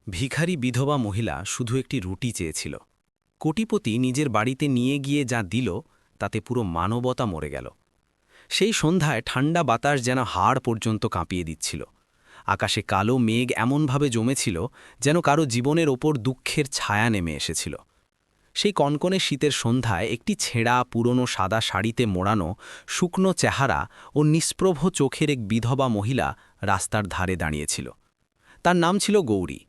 ভিখারি বিধবা মহিলা শুধু একটি রুটি চেয়েছিল। কোটিপতি নিজের বাড়িতে নিয়ে গিয়ে যা দিল তাতে পুরো মানবতা মরে গেল। সেই সন্ধ্যায় ঠান্ডা বাতাস যেন হাড় পর্যন্ত কাঁপিয়ে দিচ্ছিল। আকাশে কালো মেঘ এমনভাবে জমেছিল যেন কারো জীবনের ওপর দুঃখের ছায়া নেমে এসেছিল। সেই কনকনে শীতের সন্ধ্যায় একটি ছেঁড়া পুরনো সাদা শাড়িতে মোড়ানো শুকনো চেহারা ও নিষ্প্রভ চোখের এক বিধবা মহিলা রাস্তার ধারে দাঁড়িয়েছিল। তার নাম ছিল গৌরী।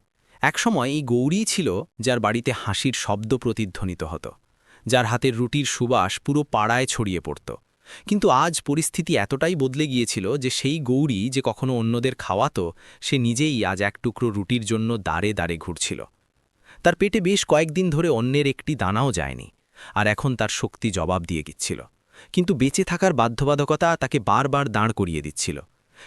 একসময় এই গৌরীই ছিল যার বাড়িতে হাসির শব্দ প্রতিধ্বনিত হতো, যার হাতের রুটির সুবাস পুরো পাড়ায় ছড়িয়ে পড়ত। কিন্তু আজ পরিস্থিতি এতটাই বদলে গিয়েছিল যে সেই গৌরী যে কখনো অন্যদের খাওয়াতো, সে নিজেই আজ এক টুকরো রুটির জন্য দাঁড়ে দাঁড়ে ঘুরছিল। তার পেটে বেশ কয়েকদিন ধরে অন্যের একটি দানাও যায়নি, আর এখন তার শক্তি জবাব দিয়ে গিয়েছিল। কিন্তু বেঁচে থাকার বাধ্যবাধকতা তাকে বারবার দাঁড় করিয়ে দিচ্ছিল।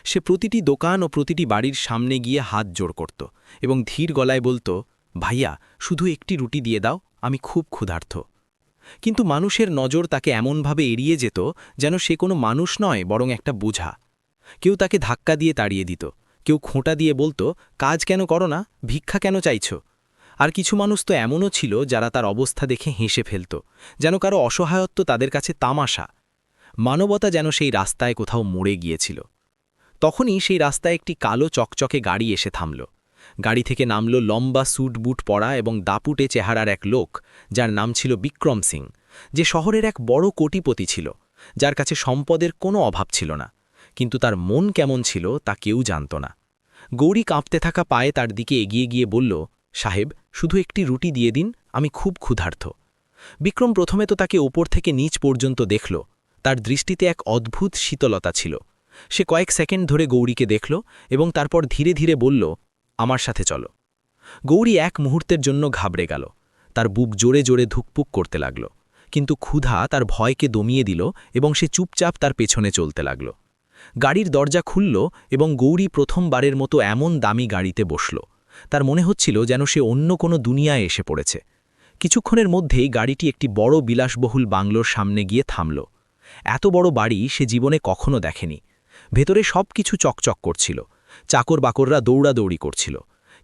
সে প্রতিটি দোকান ও প্রতিটি বাড়ির সামনে গিয়ে হাত জোড় করত এবং ধীর গলায় বলতো, ভাইয়া, শুধু একটি রুটি দিয়ে দাও, আমি খুব ক্ষুধার্ত। কিন্তু মানুষের নজর তাকে এমনভাবে এড়িয়ে যেত যেন সে কোনো মানুষ নয়, বরং একটা বোঝা। কেউ তাকে ধাক্কা দিয়ে তাড়িয়ে দিত, কেউ খোঁটা দিয়ে বলতো, কাজ কেন করো না, ভিক্ষা কেন চাইছ? আর কিছু মানুষ তো এমনও ছিল যারা তার অবস্থা দেখে হেসে ফেলত, যেন কারো অসহায়ত্ব তাদের কাছে তামাশা। মানবতা যেন সেই রাস্তায় কোথাও মরে গিয়েছিল। তখনই সেই রাস্তায় একটি কালো চকচকে গাড়ি এসে থামল। গাড়ি থেকে নামল লম্বা স্যুট বুট পরা এবং দাপুটে চেহারার এক লোক, যার নাম ছিল বিক্রম সিং, যে শহরের এক বড় কোটিপতি ছিল, যার কাছে সম্পদের কোনো অভাব ছিল না। কিন্তু তার মন কেমন ছিল তা কেউ জানত না। গৌরী কাঁপতে থাকা পায়ে তার দিকে এগিয়ে গিয়ে বলল, সাহেব, শুধু একটি রুটি দিয়ে দিন, আমি খুব ক্ষুধার্ত। বিক্রম প্রথমে তো তাকে ওপর থেকে নিচ পর্যন্ত দেখল। তার দৃষ্টিতে এক অদ্ভুত শীতলতা ছিল। সে কয়েক সেকেন্ড ধরে গৌরীকে দেখল এবং তারপর ধীরে ধীরে বলল, আমার সাথে চলো। গৌরী এক মুহূর্তের জন্য ঘাবড়ে গেল। তার বুক জোরে জোরে ধুকপুক করতে লাগল, কিন্তু ক্ষুধা তার ভয়কে দমিয়ে দিল এবং সে চুপচাপ তার পেছনে চলতে লাগল। গাড়ির দরজা খুলল এবং গৌরী প্রথমবারের মতো এমন দামি গাড়িতে বসল। তার মনে হচ্ছিল যেন সে অন্য কোনো দুনিয়ায় এসে পড়েছে। কিছুক্ষণের মধ্যেই গাড়িটি একটি বড় বিলাসবহুল বাংলোর সামনে গিয়ে থামল। এত বড় বাড়ি সে জীবনে কখনো দেখেনি। ভেতরে সব কিছু চকচক করছিল, চাকর বাকররা দৌড়াদৌড়ি করছিল,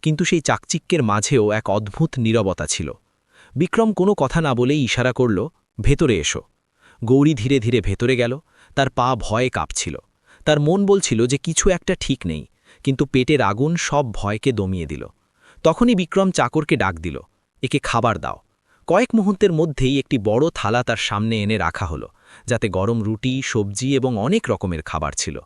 কিন্তু সেই চাকচিক্যের মাঝেও এক অদ্ভুত নীরবতা ছিল। বিক্রম কোনো কথা না বলেই ইশারা করল, ভেতরে এসো। গৌরী ধীরে ধীরে ভেতরে গেল। তার পা ভয়ে কাঁপছিল। তার মন বলছিল যে কিছু একটা ঠিক নেই, কিন্তু পেটের আগুন সব ভয়কে দমিয়ে দিল। তখনই বিক্রম চাকরকে ডাক দিল, একে খাবার দাও। কয়েক মুহূর্তের মধ্যেই একটি বড় থালা তার সামনে এনে রাখা হলো, যাতে গরম রুটি, সবজি এবং অনেক রকমের খাবার ছিল।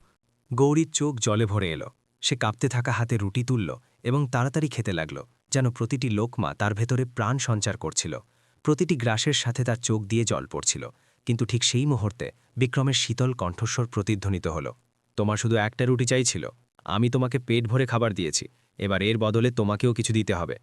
গৌরীর চোখ জলে ভরে এলো। সে কাঁপতে থাকা হাতে রুটি তুলল এবং তাড়াতাড়ি খেতে লাগল, যেন প্রতিটি লোকমা তার ভেতরে প্রাণ সঞ্চার করছিল। প্রতিটি গ্রাসের সাথে তার চোখ দিয়ে জল পড়ছিল। কিন্তু ঠিক সেই মুহূর্তে বিক্রমের শীতল কণ্ঠস্বর প্রতিধ্বনিত হল, তোমার শুধু একটা রুটি চাইছিল, আমি তোমাকে পেট ভরে খাবার দিয়েছি, এবার এর বদলে তোমাকেও কিছু দিতে হবে।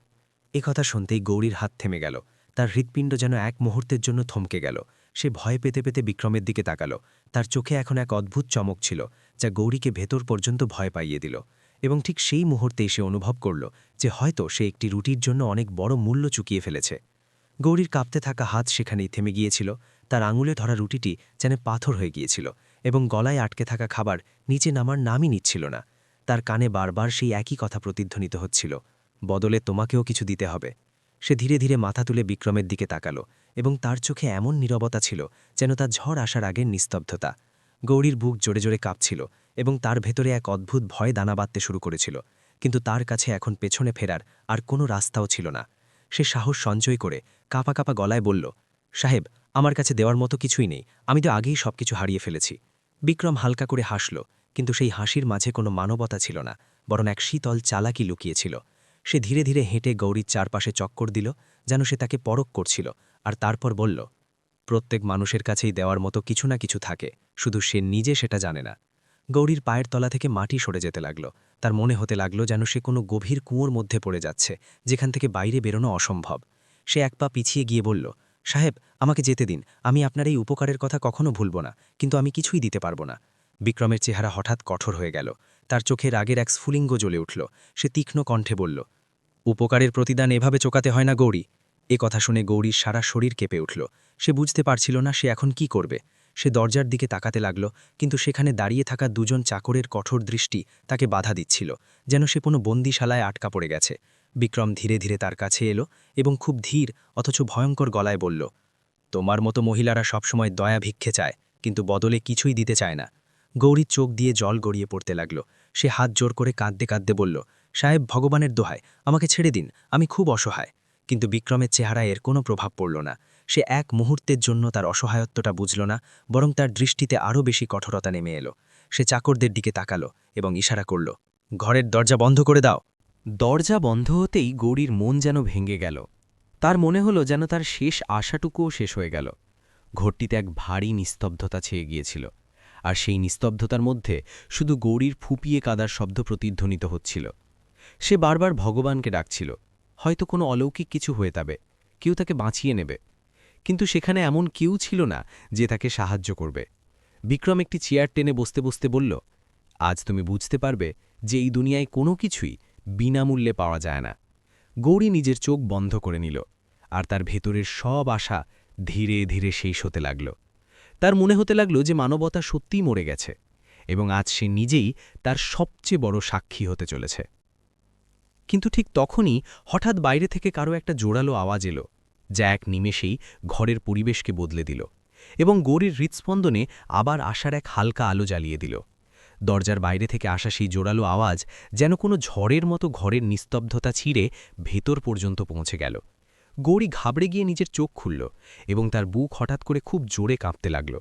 এ কথা শুনতেই গৌরীর হাত থেমে গেল। তার হৃৎপিণ্ড যেন এক মুহূর্তের জন্য থমকে গেল। সে ভয় পেতে পেতে বিক্রমের দিকে তাকাল। তার চোখে এখন এক অদ্ভুত চমক ছিল, যা গৌরীকে ভেতর পর্যন্ত ভয় পাইয়ে দিল। এবং ঠিক সেই মুহূর্তেই সে অনুভব করল যে হয়তো সে একটি রুটির জন্য অনেক বড় মূল্য চুকিয়ে ফেলেছে। গৌরীর কাঁপতে থাকা হাত সেখানেই থেমে গিয়েছিল। তার আঙুলে ধরা রুটিটি যেন পাথর হয়ে গিয়েছিল এবং গলায় আটকে থাকা খাবার নিচে নামার নামই নিচ্ছিল না। তার কানে বারবার সেই একই কথা প্রতিধ্বনিত হচ্ছিল, বদলে তোমাকেও কিছু দিতে হবে। সে ধীরে ধীরে মাথা তুলে বিক্রমের দিকে তাকালো এবং তার চোখে এমন নীরবতা ছিল যেন তার ঝড় আসার আগের নিস্তব্ধতা। গৌরীর বুক জোরে জোরে কাঁপছিল এবং তার ভেতরে এক অদ্ভুত ভয় দানা বাঁধতে শুরু করেছিল। কিন্তু তার কাছে এখন পেছনে ফেরার আর কোনো রাস্তাও ছিল না। সে সাহস সঞ্চয় করে কাঁপা কাঁপা গলায় বলল, সাহেব, আমার কাছে দেওয়ার মতো কিছুই নেই, আমি তো আগেই সবকিছু হারিয়ে ফেলেছি। বিক্রম হালকা করে হাসল, কিন্তু সেই হাসির মাঝে কোনো মানবতা ছিল না, বরং এক শীতল চালাকি লুকিয়েছিল। সে ধীরে ধীরে হেঁটে গৌরীর চারপাশে চক্কর দিল, যেন সে তাকে পরখ করছিল, আর তারপর বলল, প্রত্যেক মানুষের কাছেই দেওয়ার মতো কিছু না কিছু থাকে, শুধু সে নিজে সেটা জানে না। গৌরীর পায়ের তলা থেকে মাটি সরে যেতে লাগল। তার মনে হতে লাগল যেন সে কোনো গভীর কুয়োর মধ্যে পড়ে যাচ্ছে, যেখান থেকে বাইরে বেরোনো অসম্ভব। সে এক পা পিছিয়ে গিয়ে বলল, সাহেব, আমাকে যেতে দিন, আমি আপনার এই উপকারের কথা কখনো ভুলব না, কিন্তু আমি কিছুই দিতে পারব না। বিক্রমের চেহারা হঠাৎ কঠোর হয়ে গেল। তার চোখে রাগের এক স্ফুলিঙ্গ জ্বলে উঠল। সে তীক্ষ্ণ কণ্ঠে বলল, উপকারের প্রতিদান এভাবে চোকাতে হয় না গৌরী। এ কথা শুনে গৌরীর সারা শরীর কেঁপে উঠল। সে বুঝতে পারছিল না সে এখন কি করবে। সে দরজার দিকে তাকাতে লাগল, কিন্তু সেখানে দাঁড়িয়ে থাকা দুজন চাকরের কঠোর দৃষ্টি তাকে বাধা দিচ্ছিল, যেন সে কোনো বন্দিশালায় আটকা পড়ে গেছে। বিক্রম ধীরে ধীরে তার কাছে এলো এবং খুব ধীর অথচ ভয়ঙ্কর গলায় বলল, তোমার মতো মহিলারা সবসময় দয়া ভিক্ষে চায়, কিন্তু বদলে কিছুই দিতে চায় না। গৌরীর চোখ দিয়ে জল গড়িয়ে পড়তে লাগল। সে হাত জোর করে কাঁদতে কাঁদতে বলল, সাহেব, ভগবানের দোহায়, আমাকে ছেড়ে দিন, আমি খুব অসহায়। কিন্তু বিক্রমের চেহারায় এর কোনো প্রভাব পড়ল না। সে এক মুহূর্তের জন্য তার অসহায়ত্বটা বুঝল না, বরং তার দৃষ্টিতে আরও বেশি কঠোরতা নেমে এলো। সে চাকরদের দিকে তাকালো এবং ইশারা করল, ঘরের দরজা বন্ধ করে দাও। দরজা বন্ধ হতেই গৌরীর মন যেন ভেঙে গেল। তার মনে হলো যেন তার শেষ আশাটুকুও শেষ হয়ে গেল। ঘরটিতে এক ভারী নিস্তব্ধতা ছেয়ে গিয়েছিল, আর সেই নিস্তব্ধতার মধ্যে শুধু গৌরীর ফুপিয়ে কাদার শব্দ প্রতিধ্বনিত হচ্ছিল। সে বারবার ভগবানকে ডাকছিল, হয়তো কোনো অলৌকিক কিছু হয়ে যাবে, কেউ তাকে বাঁচিয়ে নেবে। কিন্তু সেখানে এমন কেউ ছিল না যে তাকে সাহায্য করবে। বিক্রম একটি চেয়ার টেনে বসতে বসতে বলল, আজ তুমি বুঝতে পারবে যে এই দুনিয়ায় কোনো কিছুই বিনামূল্যে পাওয়া যায় না। গৌরী নিজের চোখ বন্ধ করে নিল, আর তার ভেতরের সব আশা ধীরে ধীরে শেষ হতে লাগল। তার মনে হতে লাগল যে মানবতা সত্যিই মরে গেছে, এবং আজ সে নিজেই তার সবচেয়ে বড় সাক্ষী হতে চলেছে। কিন্তু ঠিক তখনই হঠাৎ বাইরে থেকে কারো একটা জোরালো আওয়াজ এলো, যা এক নিমেষেই ঘরের পরিবেশকে বদলে দিল, এবং গৌরীর হৃৎস্পন্দনে আবার আশার এক হালকা আলো জ্বালিয়ে দিল। দরজার বাইরে থেকে আসা সেই জোরালো আওয়াজ যেন কোনো ঝড়ের মতো ঘরের নিস্তব্ধতা ছিঁড়ে ভেতর পর্যন্ত পৌঁছে গেল। গৌরী ঘাবড়ে গিয়ে নিজের চোখ খুলল, এবং তার বুক হঠাৎ করে খুব জোরে কাঁপতে লাগল,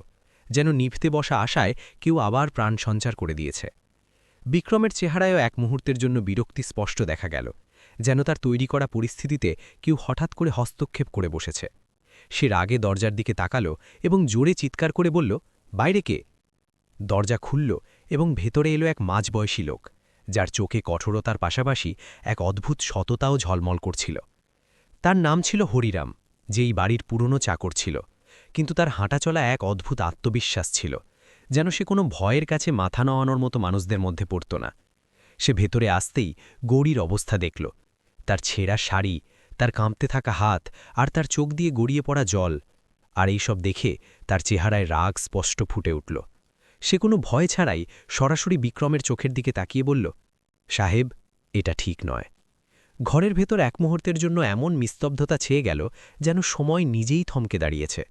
যেন নিভতে বসা আশায় কেউ আবার প্রাণ সঞ্চার করে দিয়েছে। বিক্রমের চেহারায়ও এক মুহূর্তের জন্য বিরক্তি স্পষ্ট দেখা গেল, যেন তার তৈরি করা পরিস্থিতিতে কেউ হঠাৎ করে হস্তক্ষেপ করে বসেছে। সে রাগে দরজার দিকে তাকালো এবং জোরে চিৎকার করে বলল, বাইরে কে? দরজা খুলল এবং ভেতরে এলো এক মাঝবয়সী লোক, যার চোখে কঠোরতার পাশাপাশি এক অদ্ভুত সততাও ঝলমল করছিল। তার নাম ছিল হরিরাম, যে এই বাড়ির পুরনো চাকর ছিল, কিন্তু তার হাঁটাচলা এক অদ্ভুত আত্মবিশ্বাস ছিল, যেন সে কোনো ভয়ের কাছে মাথা নোয়ানোর মতো মানুষদের মধ্যে পড়ত না। সে ভেতরে আসতেই গৌরীর অবস্থা দেখল, তার ছেঁড়া শাড়ি, তার কাঁপতে থাকা হাত, আর তার চোখ দিয়ে গড়িয়ে পড়া জল। আর এইসব দেখে তার চেহারায় রাগ স্পষ্ট ফুটে উঠল। সে কোনো ভয় ছাড়াই সরাসরি বিক্রমের চোখের দিকে তাকিয়ে বলল, সাহেব, এটা ঠিক নয়। ঘরের ভেতর এক মুহূর্তের জন্য এমন নিস্তব্ধতা ছেয়ে গেল, যেন সময় নিজেই থমকে দাঁড়িয়েছে।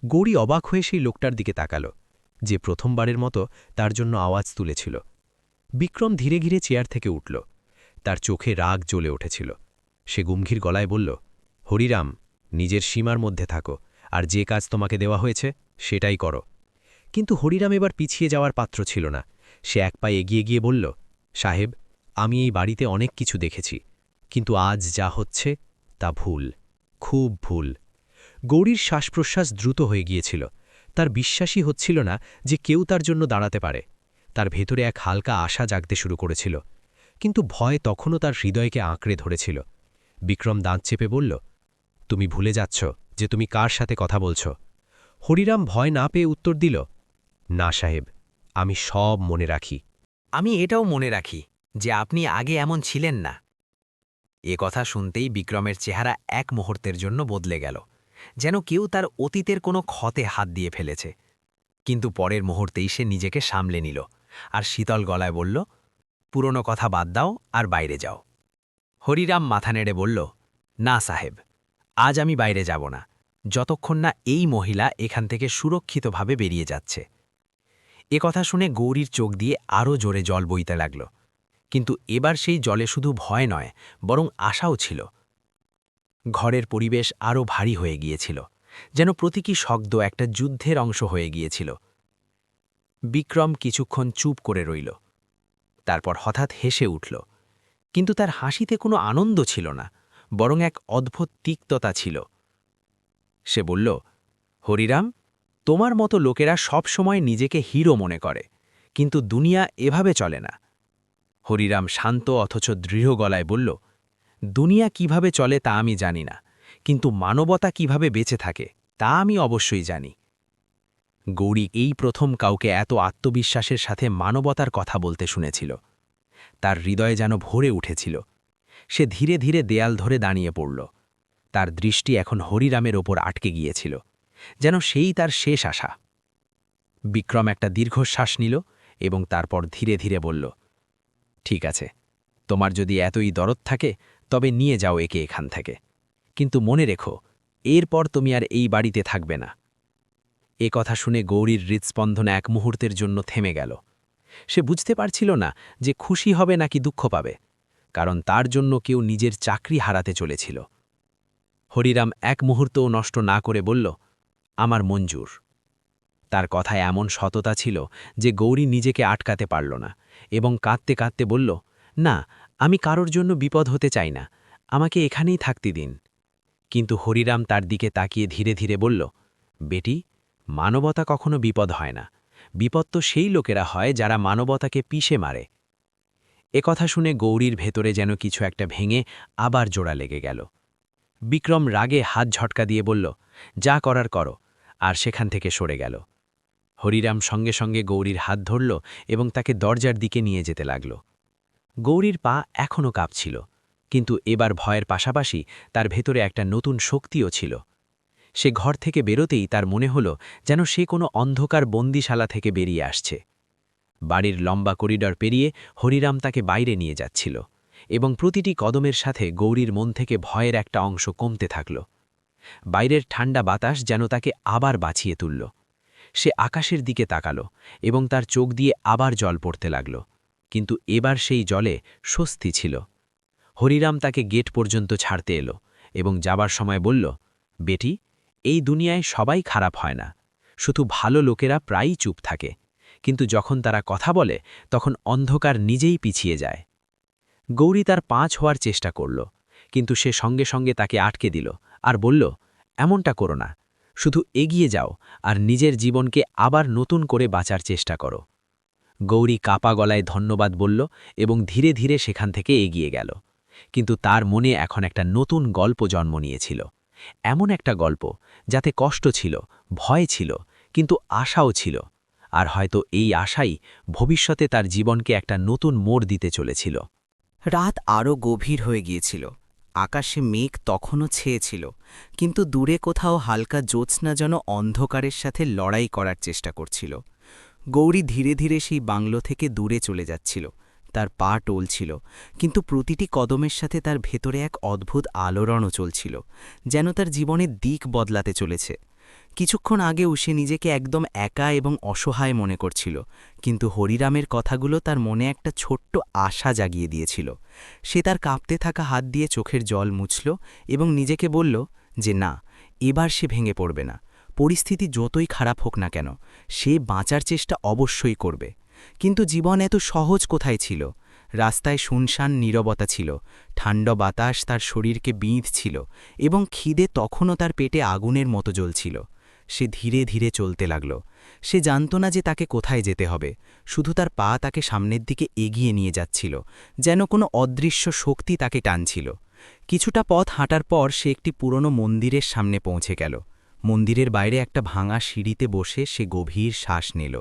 গৌরী অবাক হয়ে সেই লোকটার দিকে তাকাল, যে প্রথমবারের মতো তার জন্য আওয়াজ তুলেছিল। বিক্রম ধীরে ধীরে চেয়ার থেকে উঠল। তার চোখে রাগ জ্বলে উঠেছিল। সে গম্ভীর গলায় বলল, হরিরাম, নিজের সীমার মধ্যে থাকো, আর যে কাজ তোমাকে দেওয়া হয়েছে সেটাই করো। কিন্তু হরিরাম এবার পিছিয়ে যাওয়ার পাত্র ছিল না। সে এক পায়ে এগিয়ে গিয়ে বলল, সাহেব, আমি এই বাড়িতে অনেক কিছু দেখেছি, কিন্তু আজ যা হচ্ছে তা ভুল, খুব ভুল। গৌরীর শ্বাসপ্রশ্বাস দ্রুত হয়ে গিয়েছিল। তার বিশ্বাসই হচ্ছিল না যে কেউ তার জন্য দাঁড়াতে পারে। তার ভেতরে এক হালকা আশা জাগতে শুরু করেছিল, কিন্তু ভয় তখনও তার হৃদয়কে আঁকড়ে ধরেছিল। বিক্রম দাঁত চেপে বলল, তুমি ভুলে যাচ্ছ যে তুমি কার সাথে কথা বলছ। হরিরাম ভয় না পেয়ে উত্তর দিল, না সাহেব, আমি সব মনে রাখি। আমি এটাও মনে রাখি যে আপনি আগে এমন ছিলেন না। এ কথা শুনতেই বিক্রমের চেহারা এক মুহূর্তের জন্য বদলে গেল, যেন কেউ তার অতীতের কোনো ক্ষতে হাত দিয়ে ফেলেছে। কিন্তু পরের মুহূর্তেই সে নিজেকে সামলে নিল, আর শীতল গলায় বলল, পুরনো কথা বাদ দাও আর বাইরে যাও। হরিরাম মাথা নেড়ে বলল, না সাহেব, আজ আমি বাইরে যাব না, যতক্ষণ না এই মহিলা এখান থেকে সুরক্ষিতভাবে বেরিয়ে যাচ্ছে। এ কথা শুনে গৌরীর চোখ দিয়ে আরও জোরে জল বইতে লাগল, কিন্তু এবার সেই জলে শুধু ভয় নয়, বরং আশাও ছিল। ঘরের পরিবেশ আরও ভারী হয়ে গিয়েছিল, যেন প্রতীকী শব্দ একটা যুদ্ধের অংশ হয়ে গিয়েছিল। বিক্রম কিছুক্ষণ চুপ করে রইল, তারপর হঠাৎ হেসে উঠল, কিন্তু তার হাসিতে কোনো আনন্দ ছিল না, বরং এক অদ্ভুত তিক্ততা ছিল। সে বলল, হরিরাম, তোমার মতো লোকেরা সব সময় নিজেকে হিরো মনে করে, কিন্তু দুনিয়া এভাবে চলে না। হরিরাম শান্ত অথচ দৃঢ় গলায় বলল, দুনিয়া কিভাবে চলে তা আমি জানি না, কিন্তু মানবতা কিভাবে বেঁচে থাকে তা আমি অবশ্যই জানি। গৌরী এই প্রথম কাউকে এত আত্মবিশ্বাসের সাথে মানবতার কথা বলতে শুনেছিল। তার হৃদয়ে যেন ভরে উঠেছিল। সে ধীরে ধীরে দেয়াল ধরে দাঁড়িয়ে পড়ল। তার দৃষ্টি এখন হরিরামের ওপর আটকে গিয়েছিল, যেন সেই তার শেষ আশা। বিক্রম একটা দীর্ঘশ্বাস নিল এবং তারপর ধীরে ধীরে বলল, ঠিক আছে, তোমার যদি এতই দরদ থাকে তবে নিয়ে যাও একে এখান থেকে, কিন্তু মনে রেখো এরপর তুমি আর এই বাড়িতে থাকবে না। এ কথা শুনে গৌরীর হৃৎস্পন্দন এক মুহূর্তের জন্য থেমে গেল। সে বুঝতে পারছিল না যে খুশি হবে নাকি দুঃখ পাবে, কারণ তার জন্য কেউ নিজের চাকরি হারাতে চলেছিল। হরিরাম এক মুহূর্তও নষ্ট না করে বলল, আমার মঞ্জুর। তার কথায় এমন সততা ছিল যে গৌরী নিজেকে আটকাতে পারল না এবং কাঁদতে কাঁদতে বলল, না, আমি কারোর জন্য বিপদ হতে চাই না, আমাকে এখানেই থাকতে দিন। কিন্তু হরিরাম তার দিকে তাকিয়ে ধীরে ধীরে বলল, বেটি, মানবতা কখনো বিপদ হয় না, বিপদ তো সেই লোকেরা হয় যারা মানবতাকে পিষে মারে। কথা শুনে গৌরীর ভেতরে যেন কিছু একটা ভেঙে আবার জোড়া লেগে গেল। বিক্রম রাগে হাত ঝটকা দিয়ে বলল, যা করার করো, আর সেখান থেকে সরে গেল। হরিরাম সঙ্গে সঙ্গে গৌরীর হাত ধরল এবং তাকে দরজার দিকে নিয়ে যেতে লাগল। গৌরীর পা এখনও কাঁপছিল, কিন্তু এবার ভয়ের পাশাপাশি তার ভেতরে একটা নতুন শক্তিও ছিল। সে ঘর থেকে বেরোতেই তার মনে হল যেন সে কোনো অন্ধকার বন্দিশালা থেকে বেরিয়ে আসছে। বাড়ির লম্বা করিডর পেরিয়ে হরিরাম তাকে বাইরে নিয়ে যাচ্ছিল এবং প্রতিটি কদমের সাথে গৌরীর মন থেকে ভয়ের একটা অংশ কমতে থাকল। বাইরের ঠান্ডা বাতাস যেন তাকে আবার বাঁচিয়ে তুলল। সে আকাশের দিকে তাকাল এবং তার চোখ দিয়ে আবার জল পড়তে লাগল, কিন্তু এবার সেই জলে স্বস্তি ছিল। হরিরাম তাকে গেট পর্যন্ত ছাড়তে এলো এবং যাবার সময় বলল, বেটি, এই দুনিয়ায় সবাই খারাপ হয় না, শুধু ভালো লোকেরা প্রায়ই চুপ থাকে, কিন্তু যখন তারা কথা বলে তখন অন্ধকার নিজেই পিছিয়ে যায়। গৌরী তার পা ছোঁয়ার চেষ্টা করল, কিন্তু সে সঙ্গে সঙ্গে তাকে আটকে দিল আর বলল, এমনটা করো না, শুধু এগিয়ে যাও আর নিজের জীবনকে আবার নতুন করে বাঁচার চেষ্টা করো। গৌরী কাপা গলায় ধন্যবাদ বলল এবং ধীরে ধীরে সেখান থেকে এগিয়ে গেল। কিন্তু তার মনে এখন একটা নতুন গল্প জন্ম নিয়েছিল, এমন একটা গল্প যাতে কষ্ট ছিল, ভয় ছিল, কিন্তু আশাও ছিল। আর হয়তো এই আশাই ভবিষ্যতে তার জীবনকে একটা নতুন মোড় দিতে চলেছিল। রাত আরও গভীর হয়ে গিয়েছিল। আকাশে মেঘ তখনও ছেয়েছিল, কিন্তু দূরে কোথাও হালকা জ্যোৎস্না যেন অন্ধকারের সাথে লড়াই করার চেষ্টা করছিল। গৌরী ধীরে ধীরে সেই বাংলো থেকে দূরে চলে যাচ্ছিল। তার পা টলছিল, কিন্তু প্রতিটি কদমের সাথে তার ভেতরে এক অদ্ভুত আলোড়নও চলছিল, যেন তার জীবনের দিক বদলাতে চলেছে। কিছুক্ষণ আগেও সে নিজেকে একদম একা এবং অসহায় মনে করছিল, কিন্তু হরিরামের কথাগুলো তার মনে একটা ছোট্ট আশা জাগিয়ে দিয়েছিল। সে তার কাঁপতে থাকা হাত দিয়ে চোখের জল মুছল এবং নিজেকে বলল যে না, এবার সে ভেঙে পড়বে না। পরিস্থিতি যতই খারাপ হোক না কেন, সে বাঁচার চেষ্টা অবশ্যই করবে। কিন্তু জীবন এত সহজ কোথায় ছিল? রাস্তায় শুনশান নীরবতা ছিল, ঠান্ডা বাতাস তার শরীরকে বিঁধছিল এবং খিদে তখনও তার পেটে আগুনের মতো জ্বলছিল। সে ধীরে ধীরে চলতে লাগল। সে জানত না যে তাকে কোথায় যেতে হবে, শুধু তার পা তাকে সামনের দিকে এগিয়ে নিয়ে যাচ্ছিল, যেন কোনো অদৃশ্য শক্তি তাকে টানছিল। কিছুটা পথ হাঁটার পর সে একটি পুরনো মন্দিরের সামনে পৌঁছে গেল। মন্দিরের বাইরে একটা ভাঙা সিঁড়িতে বসে সে গভীর শ্বাস নিল।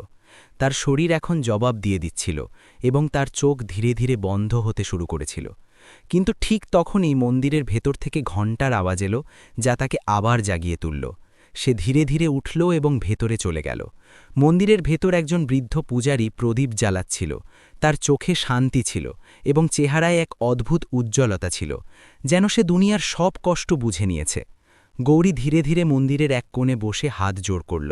তার শরীর এখন জবাব দিয়ে দিচ্ছিল এবং তার চোখ ধীরে ধীরে বন্ধ হতে শুরু করেছিল। কিন্তু ঠিক তখনই মন্দিরের ভেতর থেকে ঘণ্টার আওয়াজ এলো, যা তাকে আবার জাগিয়ে তুলল। সে ধীরে ধীরে উঠল এবং ভেতরে চলে গেল। মন্দিরের ভেতর একজন বৃদ্ধ পূজারী প্রদীপ জ্বালাচ্ছিল। তার চোখে শান্তি ছিল এবং চেহারায় এক অদ্ভুত উজ্জ্বলতা ছিল, যেন সে দুনিয়ার সব কষ্ট বুঝে নিয়েছে। গৌরী ধীরে ধীরে মন্দিরের এক কোণে বসে হাত জোড় করল।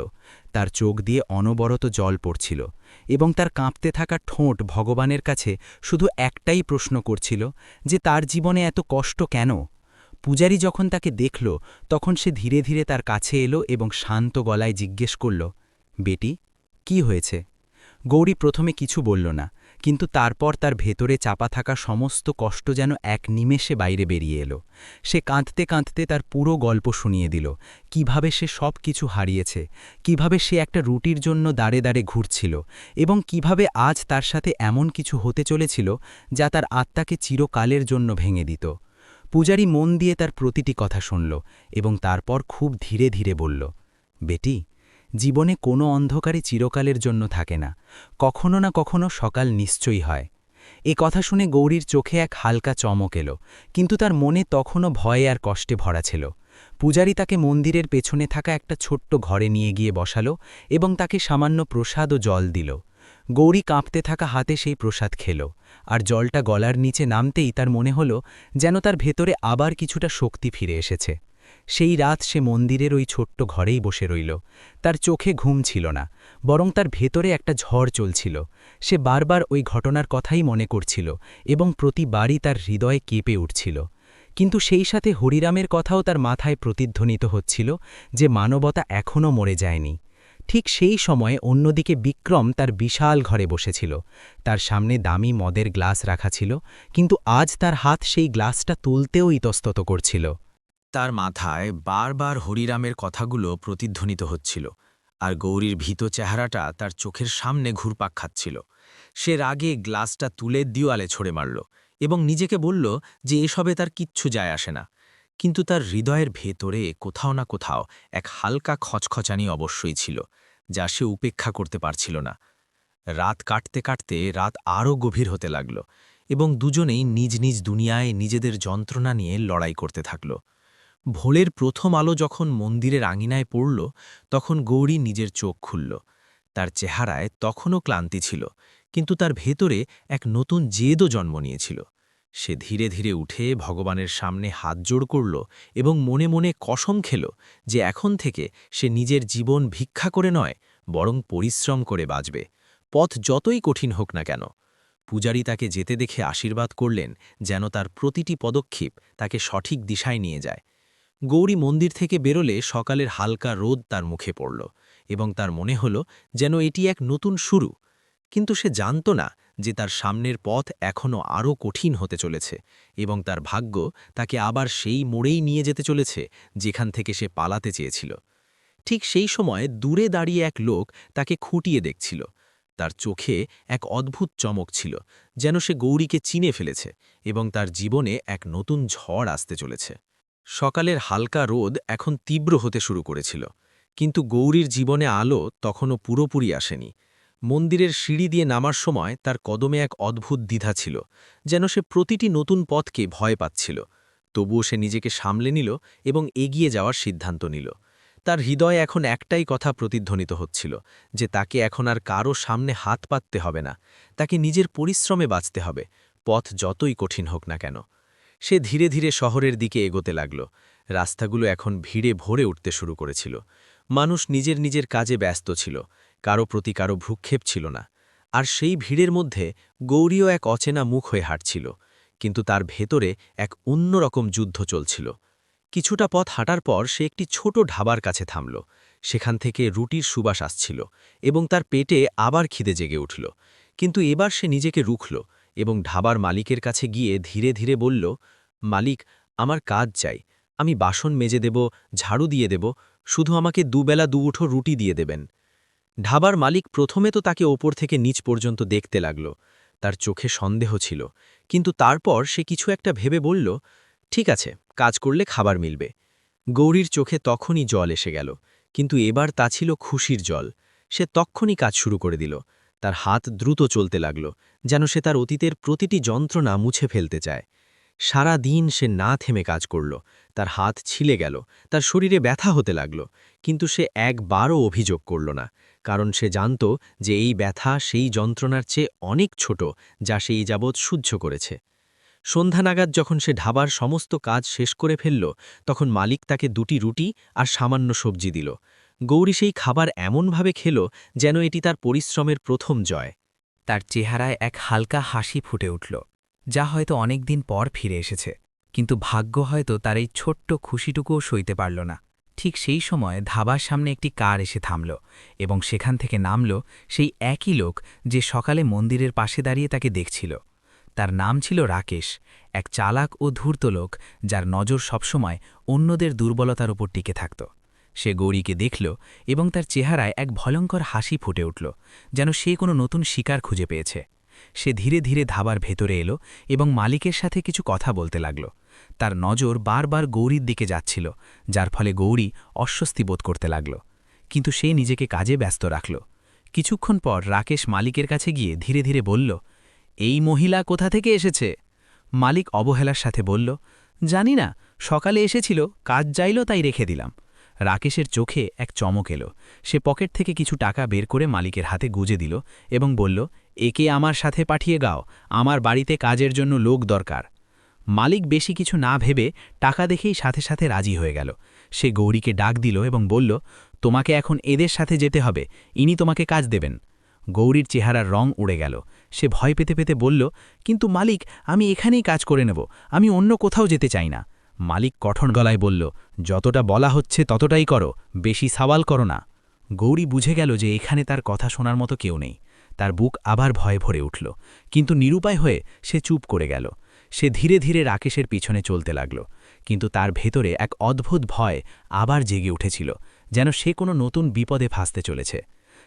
তার চোখ দিয়ে অনবরত জল পড়ছিল এবং তার কাঁপতে থাকা ঠোঁট ভগবানের কাছে শুধু একটাই প্রশ্ন করছিল যে তার জীবনে এত কষ্ট কেন। পূজারী যখন তাকে দেখল, তখন সে ধীরে ধীরে তার কাছে এলো এবং শান্ত গলায় জিজ্ঞেস করল, বেটি, কি হয়েছে? গৌরী প্রথমে কিছু বলল না, কিন্তু তারপর তার ভেতরে চাপা থাকা সমস্ত কষ্ট যেন এক নিমেষে বাইরে বেরিয়ে এলো। সে কাঁদতে কাঁদতে তার পুরো গল্প শুনিয়ে দিল, কিভাবে সে সব কিছু হারিয়েছে, কিভাবে সে একটা রুটির জন্য দাঁড়ে দাঁড়ে ঘুরছিল এবং কিভাবে আজ তার সাথে এমন কিছু হতে চলেছিল যা তার আত্মাকে চিরকালের জন্য ভেঙে দিত। পূজারী মন দিয়ে তার প্রতিটি কথা শুনল এবং তারপর খুব ধীরে ধীরে বলল, বেটি, জীবনে কোনো অন্ধকারই চিরকালের জন্য থাকে না, কখনো না কখনো সকাল নিশ্চয়ই হয়। এ কথা শুনে গৌরীর চোখে এক হালকা চমক এলো, কিন্তু তার মনে তখনও ভয়ে আর কষ্টে ভরা ছিল। পূজারী তাকে মন্দিরের পেছনে থাকা একটা ছোট্ট ঘরে নিয়ে গিয়ে বসালো এবং তাকে সামান্য প্রসাদ ও জল দিল। গৌরী কাঁপতে থাকা হাতে সেই প্রসাদ খেল, আর জলটা গলার নিচে নামতেই তার মনে হল যেন তার ভেতরে আবার কিছুটা শক্তি ফিরে এসেছে। সেই রাত সে মন্দিরের ওই ছোট্ট ঘরেই বসে রইল। তার চোখে ঘুম ছিল না, বরং তার ভেতরে একটা ঝড় চলছিল। সে বারবার ওই ঘটনার কথাই মনে করছিল এবং প্রতিবারই তার হৃদয়ে কেঁপে উঠছিল। কিন্তু সেই সাথে হরিরামের কথাও তার মাথায় প্রতিধ্বনিত হচ্ছিল যে মানবতা এখনও মরে যায়নি। ঠিক সেই সময়ে অন্যদিকে বিক্রম তার বিশাল ঘরে বসেছিল। তার সামনে দামি মদের গ্লাস রাখা ছিল, কিন্তু আজ তার হাত সেই গ্লাসটা তুলতেও ইতস্তত করছিল। তার মাথায় বারবার হরিরামের কথাগুলো প্রতিধ্বনিত হচ্ছিল, আর গৌরীর ভীত চেহারাটা তার চোখের সামনে ঘুরপাক খাচ্ছিল। সে রাগে গ্লাসটা তুলে দেওয়ালে ছড়ে মারল এবং নিজেকে বলল যে এসবে তার কিচ্ছু যায় আসে না। কিন্তু তার হৃদয়ের ভেতরে কোথাও না কোথাও এক হালকা খচখচানি অবশ্যই ছিল, যা সে উপেক্ষা করতে পারছিল না। রাত কাটতে কাটতে রাত আরও গভীর হতে লাগল এবং দুজনেই নিজ নিজ দুনিয়ায় নিজেদের যন্ত্রণা নিয়ে লড়াই করতে থাকল। ভোরের প্রথম আলো যখন মন্দিরের আঙিনায় পড়ল, তখন গৌরী নিজের চোখ খুলল। তার চেহারায় তখনও ক্লান্তি ছিল, কিন্তু তার ভেতরে এক নতুন জেদও জন্ম নিয়েছিল। সে ধীরে ধীরে উঠে ভগবানের সামনে হাত জোড় করল এবং মনে মনে কসম খেল যে এখন থেকে সে নিজের জীবন ভিক্ষা করে নয়, বরং পরিশ্রম করে বাঁচবে, পথ যতই কঠিন হোক না কেন। পূজারী তাকে যেতে দেখে আশীর্বাদ করলেন যেন তার প্রতিটি পদক্ষেপ তাকে সঠিক দিশায় নিয়ে যায়। গৌরী মন্দির থেকে বেরোলে সকালের হালকা রোদ তার মুখে পড়ল এবং তার মনে হল যেন এটি এক নতুন শুরু। কিন্তু সে জানত না যে তার সামনের পথ এখনও আরও কঠিন হতে চলেছে এবং তার ভাগ্য তাকে আবার সেই মোড়েই নিয়ে যেতে চলেছে যেখান থেকে সে পালাতে চেয়েছিল। ঠিক সেই সময় দূরে দাঁড়িয়ে এক লোক তাকে খুঁটিয়ে দেখছিল। তার চোখে এক অদ্ভুত চমক ছিল, যেন সে গৌরীকে চিনে ফেলেছে এবং তার জীবনে এক নতুন ঝড় আসতে চলেছে। সকালের হালকা রোদ এখন তীব্র হতে শুরু করেছিল, কিন্তু গৌরীর জীবনে আলো তখনও পুরোপুরি আসেনি। মন্দিরের সিঁড়ি দিয়ে নামার সময় তার কদমে এক অদ্ভুত দ্বিধা ছিল, যেন সে প্রতিটি নতুন পথকে ভয় পাচ্ছিল। তবুও সে নিজেকে সামলে নিল এবং এগিয়ে যাওয়ার সিদ্ধান্ত নিল। তার হৃদয়ে এখন একটাই কথা প্রতিধ্বনিত হচ্ছিল, যে তাকে এখন আর কারও সামনে হাত পাততে হবে না, তাকে নিজের পরিশ্রমে বাঁচতে হবে, পথ যতই কঠিন হোক না কেন। সে ধীরে ধীরে শহরের দিকে এগোতে লাগল। রাস্তাগুলো এখন ভিড়ে ভরে উঠতে শুরু করেছিল। মানুষ নিজের নিজের কাজে ব্যস্ত ছিল, কারো প্রতি কারো ভ্রুক্ষেপ ছিল না। আর সেই ভিড়ের মধ্যে গৌরীও এক অচেনা মুখ হয়ে হাঁটছিল, কিন্তু তার ভেতরে এক অন্যরকম যুদ্ধ চলছিল। কিছুটা পথ হাঁটার পর সে একটি ছোট ঢাবার কাছে থামল। সেখান থেকে রুটির সুবাস আসছিল এবং তার পেটে আবার খিদে জেগে উঠল। কিন্তু এবার সে নিজেকে রুখল এবং ঢাবার মালিকের কাছে গিয়ে ধীরে ধীরে বলল, মালিক, আমার কাজ চাই। আমি বাসন মেজে দেব, ঝাড়ু দিয়ে দেব, শুধু আমাকে দুবেলা দুউঠো রুটি দিয়ে দেবেন। ঢাবার মালিক প্রথমে তো তাকে ওপর থেকে নিচ পর্যন্ত দেখতে লাগল। তার চোখে সন্দেহ ছিল, কিন্তু তারপর সে কিছু একটা ভেবে বলল, ঠিক আছে, কাজ করলে খাবার মিলবে। গৌরীর চোখে তখনই জল এসে গেল, কিন্তু এবার তা ছিল খুশির জল। সে তক্ষুনি কাজ শুরু করে দিল। তার হাত দ্রুত চলতে লাগল, যেন সে তার অতীতের প্রতিটি যন্ত্রণা মুছে ফেলতে চায়। সারা দিন সে না থেমে কাজ করল। তার হাত ছিলে গেল, তার শরীরে ব্যথা হতে লাগল, কিন্তু সে একবারও অভিযোগ করল না, কারণ সে জানত যে এই ব্যথা সেই যন্ত্রণার চেয়ে অনেক ছোট যা সে এই যাবৎ সহ্য করেছে। সন্ধ্যা নাগাদ যখন সে ঢাবার সমস্ত কাজ শেষ করে ফেলল, তখন মালিক তাকে 2টি রুটি আর সামান্য সবজি দিল। গৌরী সেই খাবার এমনভাবে খেল যেন এটি তার পরিশ্রমের প্রথম জয়। তার চেহারায় এক হালকা হাসি ফুটে উঠল, যা হয়তো অনেক দিন পর ফিরে এসেছে। কিন্তু ভাগ্য হয়তো তার এই ছোট্ট খুশিটুকুও সইতে পারল না। ঠিক সেই সময় ধাবার সামনে একটি কার এসে থামল এবং সেখান থেকে নামল সেই একই লোক যে সকালে মন্দিরের পাশে দাঁড়িয়ে তাকে দেখছিল। তার নাম ছিল রাকেশ, এক চালাক ও ধূর্ত লোক যার নজর সবসময় অন্যদের দুর্বলতার উপর টিকে থাকত। সে গৌরীকে দেখল এবং তার চেহারায় এক ভয়ঙ্কর হাসি ফুটে উঠল, যেন সে কোনো নতুন শিকার খুঁজে পেয়েছে। সে ধীরে ধীরে ধাবার ভেতরে এলো এবং মালিকের সাথে কিছু কথা বলতে লাগল। তার নজর বারবার গৌরীর দিকে যাচ্ছিল, যার ফলে গৌরী অস্বস্তি বোধ করতে লাগল, কিন্তু সে নিজেকে কাজে ব্যস্ত রাখল। কিছুক্ষণ পর রাকেশ মালিকের কাছে গিয়ে ধীরে ধীরে বলল, এই মহিলা কোথা থেকে এসেছে? মালিক অবহেলার সাথে বলল, জানি না, সকালে এসেছিল, কাজ চাইল তাই রেখে দিলাম। রাকেশের চোখে এক চমক এলো। সে পকেট থেকে কিছু টাকা বের করে মালিকের হাতে গুজে দিল এবং বলল, একে আমার সাথে পাঠিয়ে গাও, আমার বাড়িতে কাজের জন্য লোক দরকার। মালিক বেশি কিছু না ভেবে টাকা দেখেই সাথে সাথে রাজি হয়ে গেল। সে গৌরীকে ডাক দিল এবং বলল, তোমাকে এখন এদের সাথে যেতে হবে, ইনি তোমাকে কাজ দেবেন। গৌরীর চেহারার রং উড়ে গেল। সে ভয় পেতে পেতে বলল, কিন্তু মালিক, আমি এখানেই কাজ করে নেব, আমি অন্য কোথাও যেতে চাই না। মালিক কঠোর গলায় বলল, যতটা বলা হচ্ছে ততটাই করো, বেশি সওয়াল করো না। গৌরী বুঝে গেল যে এখানে তার কথা শোনার মতো কেউ নেই। তার বুক আবার ভয়ে ভরে উঠল, কিন্তু নিরুপায় হয়ে সে চুপ করে গেল। সে ধীরে ধীরে রাকেশের পিছনে চলতে লাগল, কিন্তু তার ভেতরে এক অদ্ভুত ভয় আবার জেগে উঠেছিল, যেন সে কোনো নতুন বিপদে ফাঁসতে চলেছে।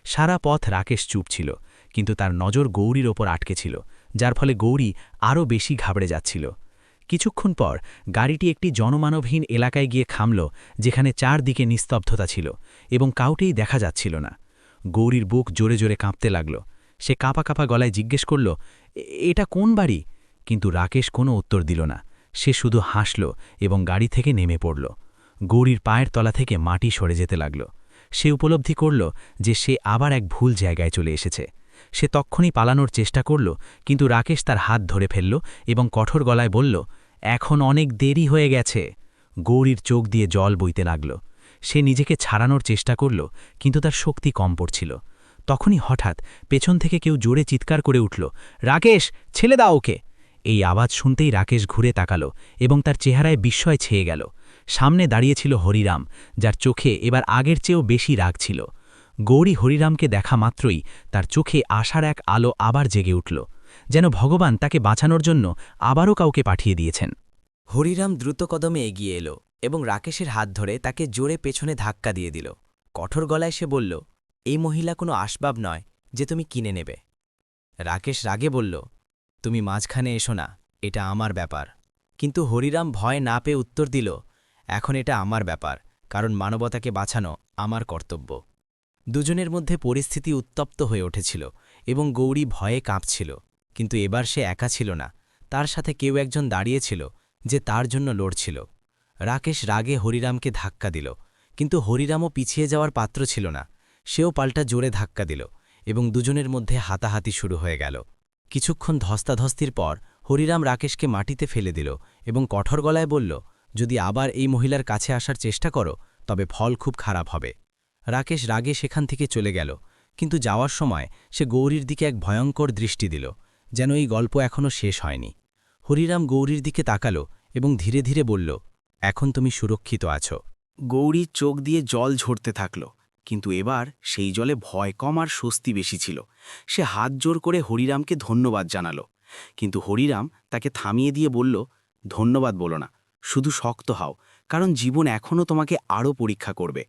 সারা পথ রাকেশ চুপ ছিল, কিন্তু তার নজর গৌরীর ওপর আটকে ছিল, যার ফলে গৌরী আরও বেশি ঘাবড়ে যাচ্ছিল। কিছুক্ষণ পর গাড়িটি একটি জনমানবহীন এলাকায় গিয়ে থামল, যেখানে চারদিকে নিস্তব্ধতা ছিল এবং কাউকেই দেখা যাচ্ছিল না। গৌরীর বুক জোরে জোরে কাঁপতে লাগল। সে কাঁপা কাঁপা গলায় জিজ্ঞেস করল, এটা কোন বাড়ি? কিন্তু রাকেশ কোনো উত্তর দিল না। সে শুধু হাসল এবং গাড়ি থেকে নেমে পড়ল। গৌরীর পায়ের তলা থেকে মাটি সরে যেতে লাগল। সে উপলব্ধি করল যে সে আবার এক ভুল জায়গায় চলে এসেছে। সে তক্ষুনি পালানোর চেষ্টা করল, কিন্তু রাকেশ তার হাত ধরে ফেলল এবং কঠোর গলায় বলল, এখন অনেক দেরি হয়ে গেছে। গৌরীর চোখ দিয়ে জল বইতে লাগল। সে নিজেকে ছাড়ানোর চেষ্টা করল, কিন্তু তার শক্তি কম পড়ছিল। তখনই হঠাৎ পেছন থেকে কেউ জোরে চিৎকার করে উঠল, রাকেশ, ছেলে দাও ওকে। এই আওয়াজ শুনতেই রাকেশ ঘুরে তাকাল এবং তার চেহারায় বিস্ময় ছেয়ে গেল। সামনে দাঁড়িয়েছিল হরিরাম, যার চোখে এবার আগের চেয়েও বেশি রাগ ছিল। গৌরী হরিরামকে দেখা মাত্রই তার চোখে আশার এক আলো আবার জেগে উঠল, যেন ভগবান তাকে বাঁচানোর জন্য আবারও কাউকে পাঠিয়ে দিয়েছেন। হরিরাম দ্রুত কদমে এগিয়ে এলো এবং রাকেশের হাত ধরে তাকে জোরে পেছনে ধাক্কা দিয়ে দিল। কঠোর গলায় সে বলল, এই মহিলা কোনো আসবাব নয় যে তুমি কিনে নেবে। রাকেশ রাগে বলল, তুমি মাঝখানে এসো না, এটা আমার ব্যাপার। কিন্তু হরিরাম ভয় না পেয়ে উত্তর দিল, এখন এটা আমার ব্যাপার, কারণ মানবতাকে বাঁচানো আমার কর্তব্য। দুজনের মধ্যে পরিস্থিতি উত্তপ্ত হয়ে উঠেছিল এবং গৌরী ভয়ে কাঁপছিল। কিন্তু এবার সে একা ছিল না, তার সাথে কেউ একজন দাঁড়িয়েছিল যে তার জন্য লড়ছিল। রাকেশ রাগে হরিরামকে ধাক্কা দিল, কিন্তু হরিরামও পিছিয়ে যাওয়ার পাত্র ছিল না। সেও পাল্টা জোরে ধাক্কা দিল এবং দুজনের মধ্যে হাতাহাতি শুরু হয়ে গেল। কিছুক্ষণ ধস্তাধস্তির পর হরিরাম রাকেশকে মাটিতে ফেলে দিল এবং কঠোর গলায় বলল, যদি আবার এই মহিলার কাছে আসার চেষ্টা করো তবে ফল খুব খারাপ হবে। রাকেশ রাগে সেখান থেকে চলে গেল, কিন্তু যাওয়ার সময় সে গৌরীর দিকে এক ভয়ঙ্কর দৃষ্টি দিল, যেন এই গল্প এখনও শেষ হয়নি। হরিরাম গৌরীর দিকে তাকালো এবং ধীরে ধীরে বলল, এখন তুমি সুরক্ষিত আছো। গৌরীর চোখ দিয়ে জল ঝরতে থাকল, কিন্তু এবার সেই জলে ভয় কম আর স্বস্তি বেশি ছিল। সে হাত জোর করে হরিরামকে ধন্যবাদ জানালো, কিন্তু হরিরাম তাকে থামিয়ে দিয়ে বলল, ধন্যবাদ বলো না, শুধু শক্ত হও, কারণ জীবন এখনও তোমাকে আরও পরীক্ষা করবে।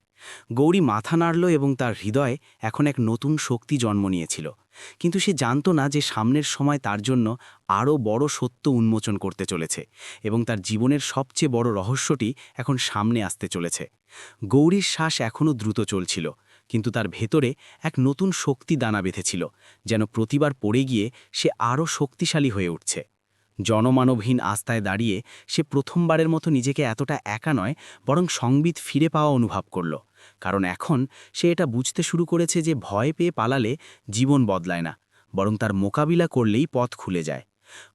গৌরী মাথা নাড়ল এবং তার হৃদয়ে এখন এক নতুন শক্তি জন্ম নিয়েছিল। কিন্তু সে জানত না যে সামনের সময় তার জন্য আরও বড় সত্য উন্মোচন করতে চলেছে এবং তার জীবনের সবচেয়ে বড় রহস্যটি এখন সামনে আসতে চলেছে। গৌরীর শ্বাস এখনও দ্রুত চলছিল, কিন্তু তার ভেতরে এক নতুন শক্তি দানা বেঁধেছিল, যেন প্রতিবার পড়ে গিয়ে সে আরও শক্তিশালী হয়ে উঠছে। জনমানবহীন আস্তায় দাঁড়িয়ে সে প্রথমবারের মতো নিজেকে এতটা একা নয়, বরং সংবিত ফিরে পাওয়া অনুভব করল। কারণ এখন সে এটা বুঝতে শুরু করেছে যে ভয় পেয়ে পালালে জীবন বদলায় না, বরং তার মোকাবিলা করলেই পথ খুলে যায়।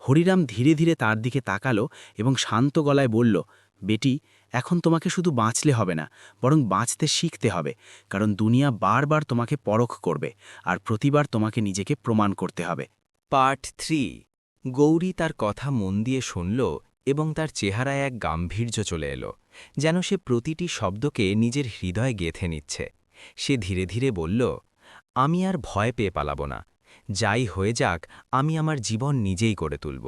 হরিরাম ধীরে ধীরে তার দিকে তাকালো এবং শান্ত গলায় বলল, বেটি, এখন তোমাকে শুধু বাঁচলে হবে না, বরং বাঁচতে শিখতে হবে, কারণ দুনিয়া বারবার তোমাকে পরখ করবে আর প্রতিবার তোমাকে নিজেকে প্রমাণ করতে হবে। পার্ট 3। গৌরী তার কথা মন দিয়ে শুনল এবং তার চেহারায় এক গাম্ভীর্য চলে এলো, যেন সে প্রতিটি শব্দকে নিজের হৃদয়ে গেঁথে নিচ্ছে। সে ধীরে ধীরে বলল, আমি আর ভয় পেয়ে পালাব না, যাই হয়ে যাক আমি আমার জীবন নিজেই করে তুলব।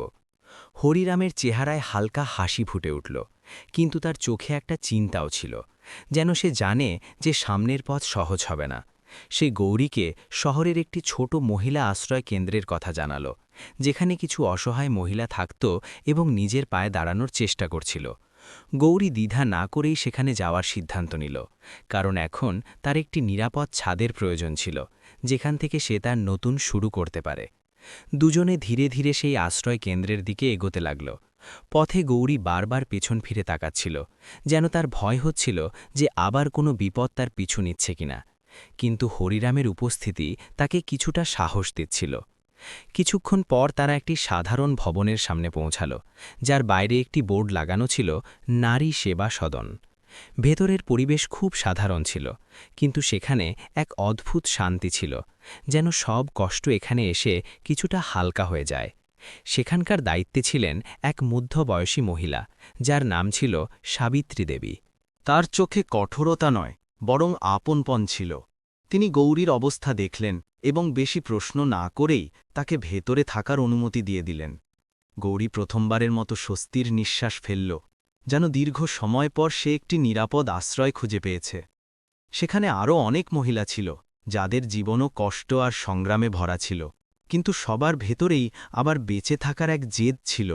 হরিরামের চেহারায় হালকা হাসি ফুটে উঠল, কিন্তু তার চোখে একটা চিন্তাও ছিল, যেন সে জানে যে সামনের পথ সহজ হবে না। সে গৌরীকে শহরের একটি ছোট মহিলা আশ্রয় কেন্দ্রের কথা জানাল, যেখানে কিছু অসহায় মহিলা থাকত এবং নিজের পায়ে দাঁড়ানোর চেষ্টা করছিল। গৌরী দ্বিধা না করেই সেখানে যাওয়ার সিদ্ধান্ত নিল, কারণ এখন তার একটি নিরাপদ ছাদের প্রয়োজন ছিল, যেখান থেকে সে তার নতুন শুরু করতে পারে। দুজনে ধীরে ধীরে সেই আশ্রয় কেন্দ্রের দিকে এগোতে লাগল। পথে গৌরী বারবার পেছন ফিরে তাকাচ্ছিল, যেন তার ভয় হচ্ছিল যে আবার কোনো বিপদ তার পিছু নিচ্ছে কিনা। কিন্তু হরিরামের উপস্থিতি তাকে কিছুটা সাহস দিচ্ছিল। কিছুক্ষণ পর তারা একটি সাধারণ ভবনের সামনে পৌঁছাল, যার বাইরে একটি বোর্ড লাগানো ছিল নারী সেবা সদন। ভেতরের পরিবেশ খুব সাধারণ ছিল, কিন্তু সেখানে এক অদ্ভুত শান্তি ছিল, যেন সব কষ্ট এখানে এসে কিছুটা হালকা হয়ে যায়। সেখানকার দায়িত্বে ছিলেন এক মধ্যবয়সী মহিলা, যার নাম ছিল সাবিত্রী দেবী। তার চোখে কঠোরতা নয়, বরং আপনপন ছিল। তিনি গৌরীর অবস্থা দেখলেন এবং বেশি প্রশ্ন না করেই তাকে ভেতরে থাকার অনুমতি দিয়ে দিলেন। গৌরী প্রথমবারের মতো স্বস্তির নিঃশ্বাস ফেলল, যেন দীর্ঘ সময় পর সে একটি নিরাপদ আশ্রয় খুঁজে পেয়েছে। সেখানে আরও অনেক মহিলা ছিল, যাদের জীবনও কষ্ট আর সংগ্রামে ভরা ছিল, কিন্তু সবার ভেতরেই আবার বেঁচে থাকার এক জেদ ছিল।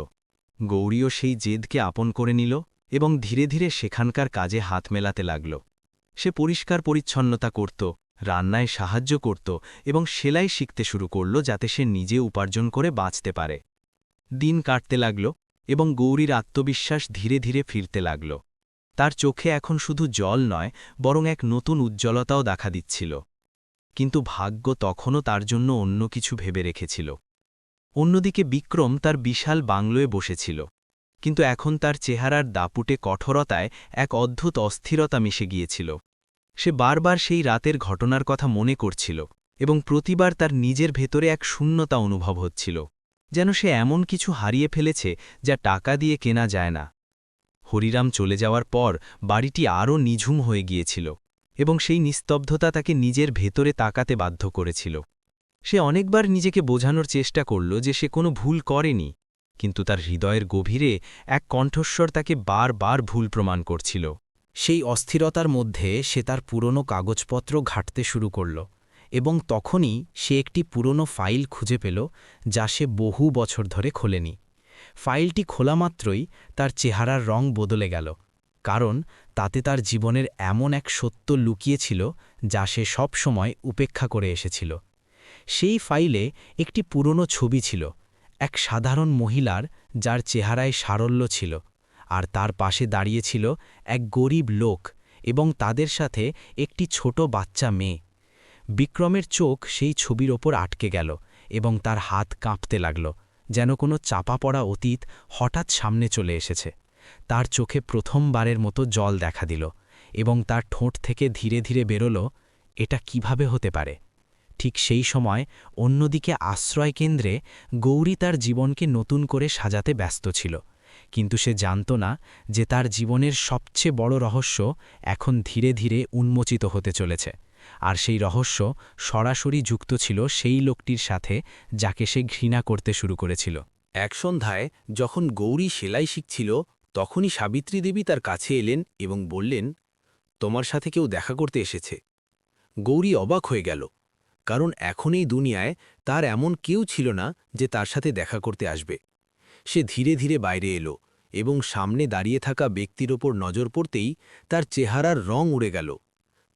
গৌরীও সেই জেদকে আপন করে নিল এবং ধীরে ধীরে সেখানকার কাজে হাত মেলাতে লাগল। সে পরিষ্কার পরিচ্ছন্নতা করত, রান্নায় সাহায্য করত এবং সেলাই শিখতে শুরু করল, যাতে সে নিজে উপার্জন করে বাঁচতে পারে। দিন কাটতে লাগল এবং গৌরীর আত্মবিশ্বাস ধীরে ধীরে ফিরতে লাগল। তার চোখে এখন শুধু জল নয়, বরং এক নতুন উজ্জ্বলতাও দেখা দিচ্ছিল। কিন্তু ভাগ্য তখনও তার জন্য অন্য কিছু ভেবে রেখেছিল। অন্যদিকে বিক্রম তার বিশাল বাংলোয় বসেছিল, কিন্তু এখন তার চেহারার দাপুটে কঠোরতায় এক অদ্ভুত অস্থিরতা মিশে গিয়েছিল। সে বারবার সেই রাতের ঘটনার কথা মনে করছিল এবং প্রতিবার তার নিজের ভেতরে এক শূন্যতা অনুভব হচ্ছিল, যেন সে এমন কিছু হারিয়ে ফেলেছে যা টাকা দিয়ে কেনা যায় না। হরিরাম চলে যাওয়ার পর বাড়িটি আরও নিঝুম হয়ে গিয়েছিল এবং সেই নিস্তব্ধতা তাকে নিজের ভেতরে তাকাতে বাধ্য করেছিল। সে অনেকবার নিজেকে বোঝানোর চেষ্টা করল যে সে কোনো ভুল করেনি, কিন্তু তার হৃদয়ের গভীরে এক কণ্ঠস্বর তাকে বারবার ভুল প্রমাণ করছিল। সেই অস্থিরতার মধ্যে সে তার পুরনো কাগজপত্র ঘাঁটতে শুরু করল এবং তখনই সে একটি পুরনো ফাইল খুঁজে পেল, যা সে বহু বছর ধরে খোলেনি। ফাইলটি খোলা মাত্রই তার চেহারার রং বদলে গেল, কারণ তাতে তার জীবনের এমন এক সত্য লুকিয়েছিল যা সে সব সময় উপেক্ষা করে এসেছিল। সেই ফাইলে একটি পুরনো ছবি ছিল, এক সাধারণ মহিলার যার চেহারায় সারল্য ছিল, আর তার পাশে দাঁড়িয়েছিল এক গরিব লোক এবং তাদের সাথে একটি ছোট বাচ্চা মেয়ে। বিক্রমের চোখ সেই ছবির ওপর আটকে গেল এবং তার হাত কাঁপতে লাগল, যেন কোনো চাপা পড়া অতীত হঠাৎ সামনে চলে এসেছে। তার চোখে প্রথমবারের মতো জল দেখা দিল এবং তার ঠোঁট থেকে ধীরে ধীরে বেরোল, এটা কিভাবে হতে পারে। ঠিক সেই সময় অন্যদিকে আশ্রয়কেন্দ্রে গৌরী তার জীবনকে নতুন করে সাজাতে ব্যস্ত ছিল, কিন্তু সে জানত না যে তার জীবনের সবচেয়ে বড় রহস্য এখন ধীরে ধীরে উন্মোচিত হতে চলেছে, আর সেই রহস্য সরাসরি যুক্ত ছিল সেই লোকটির সাথে যাকে সে ঘৃণা করতে শুরু করেছিল। এক সন্ধ্যায় যখন গৌরী সেলাই শিখছিল, তখনই সাবিত্রী দেবী তার কাছে এলেন এবং বললেন, তোমার সাথে কেউ দেখা করতে এসেছে। গৌরী অবাক হয়ে গেল, কারণ এখন এই দুনিয়ায় তার এমন কেউ ছিল না যে তার সাথে দেখা করতে আসবে। সে ধীরে ধীরে বাইরে এলো এবং সামনে দাঁড়িয়ে থাকা ব্যক্তির ওপর নজর পড়তেই তার চেহারার রং উড়ে গেল,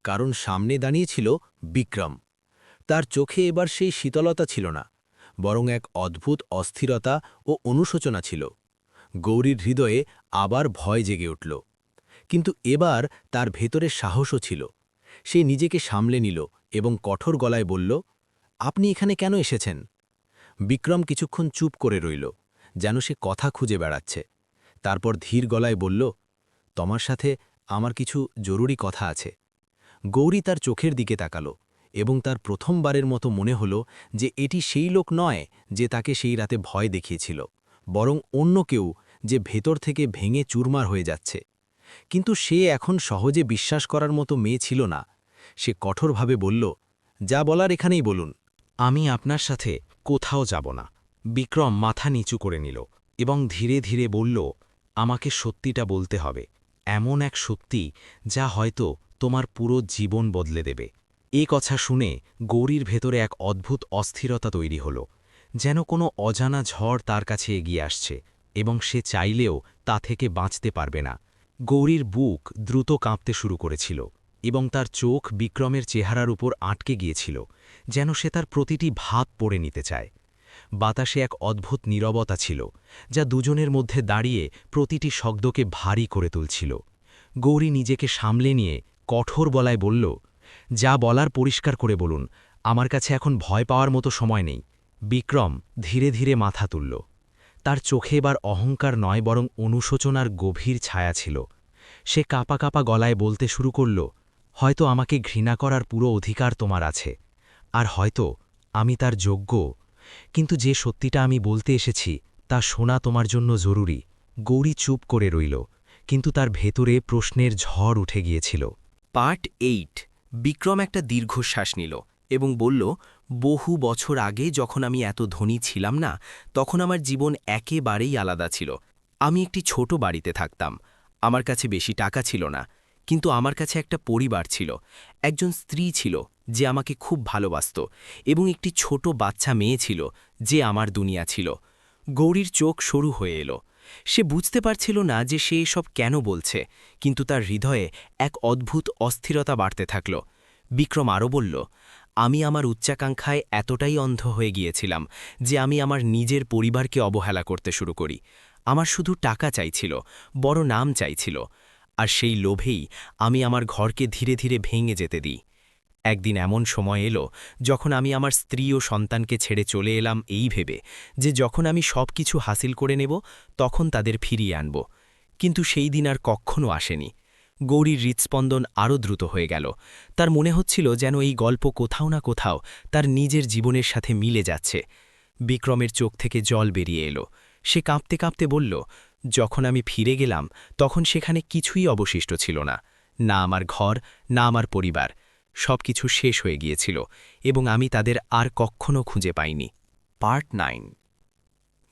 কারণ সামনে দাঁড়িয়েছিল বিক্রম। তার চোখে এবার সেই শীতলতা ছিল না, বরং এক অদ্ভুত অস্থিরতা ও অনুশোচনা ছিল। গৌরীর হৃদয়ে আবার ভয় জেগে উঠল, কিন্তু এবার তার ভেতরে সাহসও ছিল। সে নিজেকে সামলে নিল এবং কঠোর গলায় বলল, আপনি এখানে কেন এসেছেন? বিক্রম কিছুক্ষণ চুপ করে রইল, যেন সে কথা খুঁজে বেড়াচ্ছে। তারপর ধীর গলায় বলল, তোমার সাথে আমার কিছু জরুরি কথা আছে। গৌরী তার চোখের দিকে তাকালো এবং তার প্রথমবারের মতো মনে হল যে এটি সেই লোক নয় যে তাকে সেই রাতে ভয় দেখিয়েছিল, বরং অন্য কেউ যে ভেতর থেকে ভেঙে চুরমার হয়ে যাচ্ছে। কিন্তু সে এখন সহজে বিশ্বাস করার মতো মেয়ে ছিল না। সে কঠোরভাবে বলল, যা বলার এখানেই বলুন। আমি আপনার সাথে কোথাও যাব না। বিক্রম মাথা নিচু করে নিল এবং ধীরে ধীরে বলল, আমাকে সত্যিটা বলতে হবে, এমন এক সত্যি যা হয়তো তোমার পুরো জীবন বদলে দেবে। এ কথা শুনে গৌরীর ভেতরে এক অদ্ভুত অস্থিরতা তৈরি হল, যেন কোনো অজানা ঝড় তার কাছে এগিয়ে আসছে এবং সে চাইলেও তা থেকে বাঁচতে পারবে না। গৌরীর বুক দ্রুত কাঁপতে শুরু করেছিল এবং তার চোখ বিক্রমের চেহারার উপর আটকে গিয়েছিল, যেন সে তার প্রতিটি ভাব পড়ে নিতে চায়। বাতাসে এক অদ্ভুত নীরবতা ছিল যা দুজনের মধ্যে দাঁড়িয়ে প্রতিটি শব্দকে ভারী করে তুলছিল। গৌরী নিজেকে সামলে নিয়ে কঠোর গলায় বলল, যা বলার পরিষ্কার করে বলুন, আমার কাছে এখন ভয় পাওয়ার মতো সময় নেই। বিক্রম ধীরে ধীরে মাথা তুলল। তার চোখে এবার অহংকার নয় বরং অনুশোচনার গভীর ছায়া ছিল। সে কাঁপা কাঁপা গলায় বলতে শুরু করল, হয়তো আমাকে ঘৃণা করার পুরো অধিকার তোমার আছে, আর হয়তো আমি তার যোগ্য, কিন্তু যে সত্যিটা আমি বলতে এসেছি তা শোনা তোমার জন্য জরুরি। গৌরী চুপ করে রইল, কিন্তু তার ভেতরে প্রশ্নের ঝড় উঠে গিয়েছিল। পার্ট 8। বিক্রম একটা দীর্ঘশ্বাস নিল এবং বলল, বহু বছর আগে যখন আমি এত ধনী ছিলাম না, তখন আমার জীবন একেবারেই আলাদা ছিল। আমি একটি ছোট বাড়িতে থাকতাম। আমার কাছে বেশি টাকা ছিল না, কিন্তু আমার কাছে একটা পরিবার ছিল। একজন স্ত্রী ছিল যে আমাকে খুব ভালোবাসত, এবং একটি ছোট বাচ্চা মেয়ে ছিল যে আমার দুনিয়া ছিল। গৌরীর চোখ সরু হয়ে এলো। সে বুঝতে পারছিল না যে সে এসব কেন বলছে, কিন্তু তার হৃদয়ে এক অদ্ভুত অস্থিরতা বাড়তে থাকল। বিক্রম আরও বলল, আমি আমার উচ্চাকাঙ্ক্ষায় এতটাই অন্ধ হয়ে গিয়েছিলাম যে আমি আমার নিজের পরিবারকে অবহেলা করতে শুরু করি। আমার শুধু টাকা চাইছিল, বড় নাম চাইছিল, আর সেই লোভেই আমি আমার ঘরকে ধীরে ধীরে ভেঙে যেতে দিই। একদিন এমন সময় এলো যখন আমি আমার স্ত্রী ও সন্তানকে ছেড়ে চলে এলাম এই ভেবে যে যখন আমি সব কিছু হাসিল করে নেব তখন তাদের ফিরিয়ে আনব। কিন্তু সেই দিন আর কখনো আসেনি। গৌরীর হৃৎস্পন্দন আরও দ্রুত হয়ে গেল। তার মনে হচ্ছিল যেন এই গল্প কোথাও না কোথাও তার নিজের জীবনের সাথে মিলে যাচ্ছে। বিক্রমের চোখ থেকে জল বেরিয়ে এলো। সে কাঁপতে কাঁপতে বলল, যখন আমি ফিরে গেলাম তখন সেখানে কিছুই অবশিষ্ট ছিল না, না আমার ঘর, না আমার পরিবার। সবকিছু শেষ হয়ে গিয়েছিল এবং আমি তাদের আর কখনো খুঁজে পাইনি। পার্ট 9।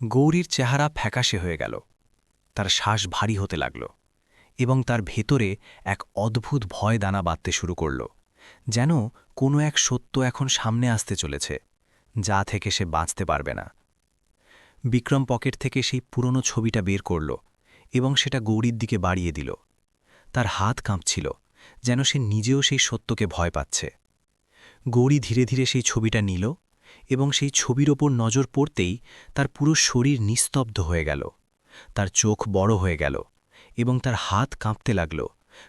গৌরীর চেহারা ফ্যাকাশে হয়ে গেল। তার শ্বাস ভারী হতে লাগল এবং তার ভেতরে এক অদ্ভুত ভয় দানা বাঁধতে শুরু করল, যেন কোনো এক সত্য এখন সামনে আসতে চলেছে, যা থেকে সে বাঁচতে পারবে না। বিক্রম পকেট থেকে সেই পুরনো ছবিটা বের করল এবং সেটা গৌরীর দিকে বাড়িয়ে দিল। তার হাত কাঁপছিল, যেন সে নিজেও সেই সত্যকে ভয় পাচ্ছে। গৌরী ধীরে ধীরে সেই ছবিটা নিল এবং সেই ছবির ওপর নজর পড়তেই তার পুরো শরীর নিস্তব্ধ হয়ে গেল। তার চোখ বড় হয়ে গেল এবং তার হাত কাঁপতে লাগল,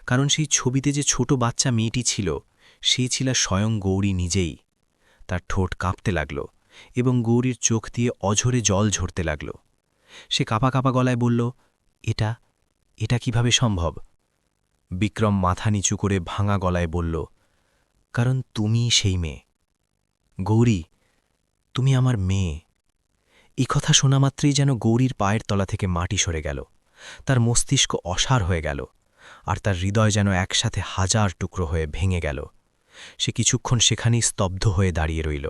কারণ সেই ছবিতে যে ছোট বাচ্চা মেয়েটি ছিল সেই ছিল স্বয়ং গৌরী নিজেই। তার ঠোঁট কাঁপতে লাগল এবং গৌরীর চোখ দিয়ে অঝরে জল ঝরতে লাগল। সে কাঁপা কাঁপা গলায় বলল, এটা কিভাবে সম্ভব? বিক্রম মাথা নিচু করে ভাঙা গলায় বলল, কারণ তুমি সেই মেয়ে। গৌরী, তুমি আমার মেয়ে। এই কথা শোনা মাত্রই যেন গৌরীর পায়ের তলা থেকে মাটি সরে গেল। তার মস্তিষ্ক অসাড় হয়ে গেল, আর তার হৃদয় যেন একসাথে হাজার টুকরো হয়ে ভেঙে গেল। সে কিছুক্ষণ সেখানেই স্তব্ধ হয়ে দাঁড়িয়ে রইল,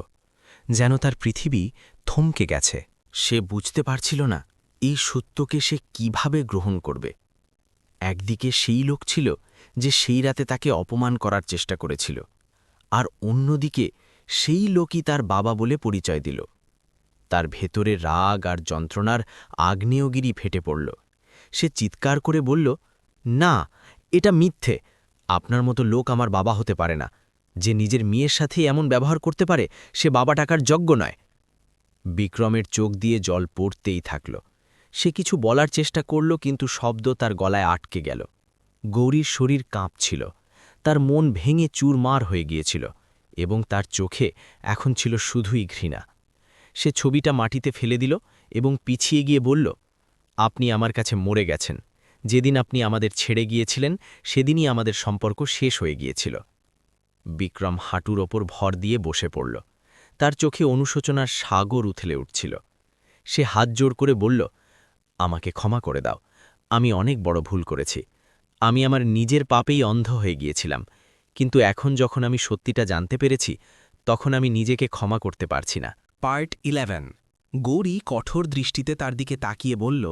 যেন তার পৃথিবী থমকে গেছে। সে বুঝতে পারছিল না এই সত্যকে সে কিভাবে গ্রহণ করবে। একদিকে সেই লোক ছিল যে সেই রাতে তাকে অপমান করার চেষ্টা করেছিল, আর অন্যদিকে সেই লোকই তার বাবা বলে পরিচয় দিল। তার ভেতরে রাগ আর যন্ত্রণার আগ্নেয়গিরি ফেটে পড়ল। সে চিৎকার করে বলল, না, এটা মিথ্যে। আপনার মতো লোক আমার বাবা হতে পারে না। যে নিজের মেয়ের সাথে এমন ব্যবহার করতে পারে সে বাবা টাকার যোগ্য নয়। বিক্রমের চোখ দিয়ে জল পড়তেই থাকল। সে কিছু বলার চেষ্টা করল, কিন্তু শব্দ তার গলায় আটকে গেল। গৌরীর শরীর কাঁপছিল, তার মন ভেঙে চুরমার হয়ে গিয়েছিল এবং তার চোখে এখন ছিল শুধুই ঘৃণা। সে ছবিটা মাটিতে ফেলে দিল এবং পিছিয়ে গিয়ে বলল, আপনি আমার কাছে মরে গেছেন। যেদিন আপনি আমাদের ছেড়ে গিয়েছিলেন সেদিনই আমাদের সম্পর্ক শেষ হয়ে গিয়েছিল। বিক্রম হাঁটুর ওপর ভর দিয়ে বসে পড়ল। তার চোখে অনুশোচনার সাগর উথলে উঠছিল। সে হাত জোড় করে বলল, আমাকে ক্ষমা করে দাও। আমি অনেক বড় ভুল করেছি। আমি আমার নিজের পাপেই অন্ধ হয়ে গিয়েছিলাম, কিন্তু এখন যখন আমি সত্যিটা জানতে পেরেছি তখন আমি নিজেকে ক্ষমা করতে পারছি না। পার্ট 11। গৌরী কঠোর দৃষ্টিতে তার দিকে তাকিয়ে বলল,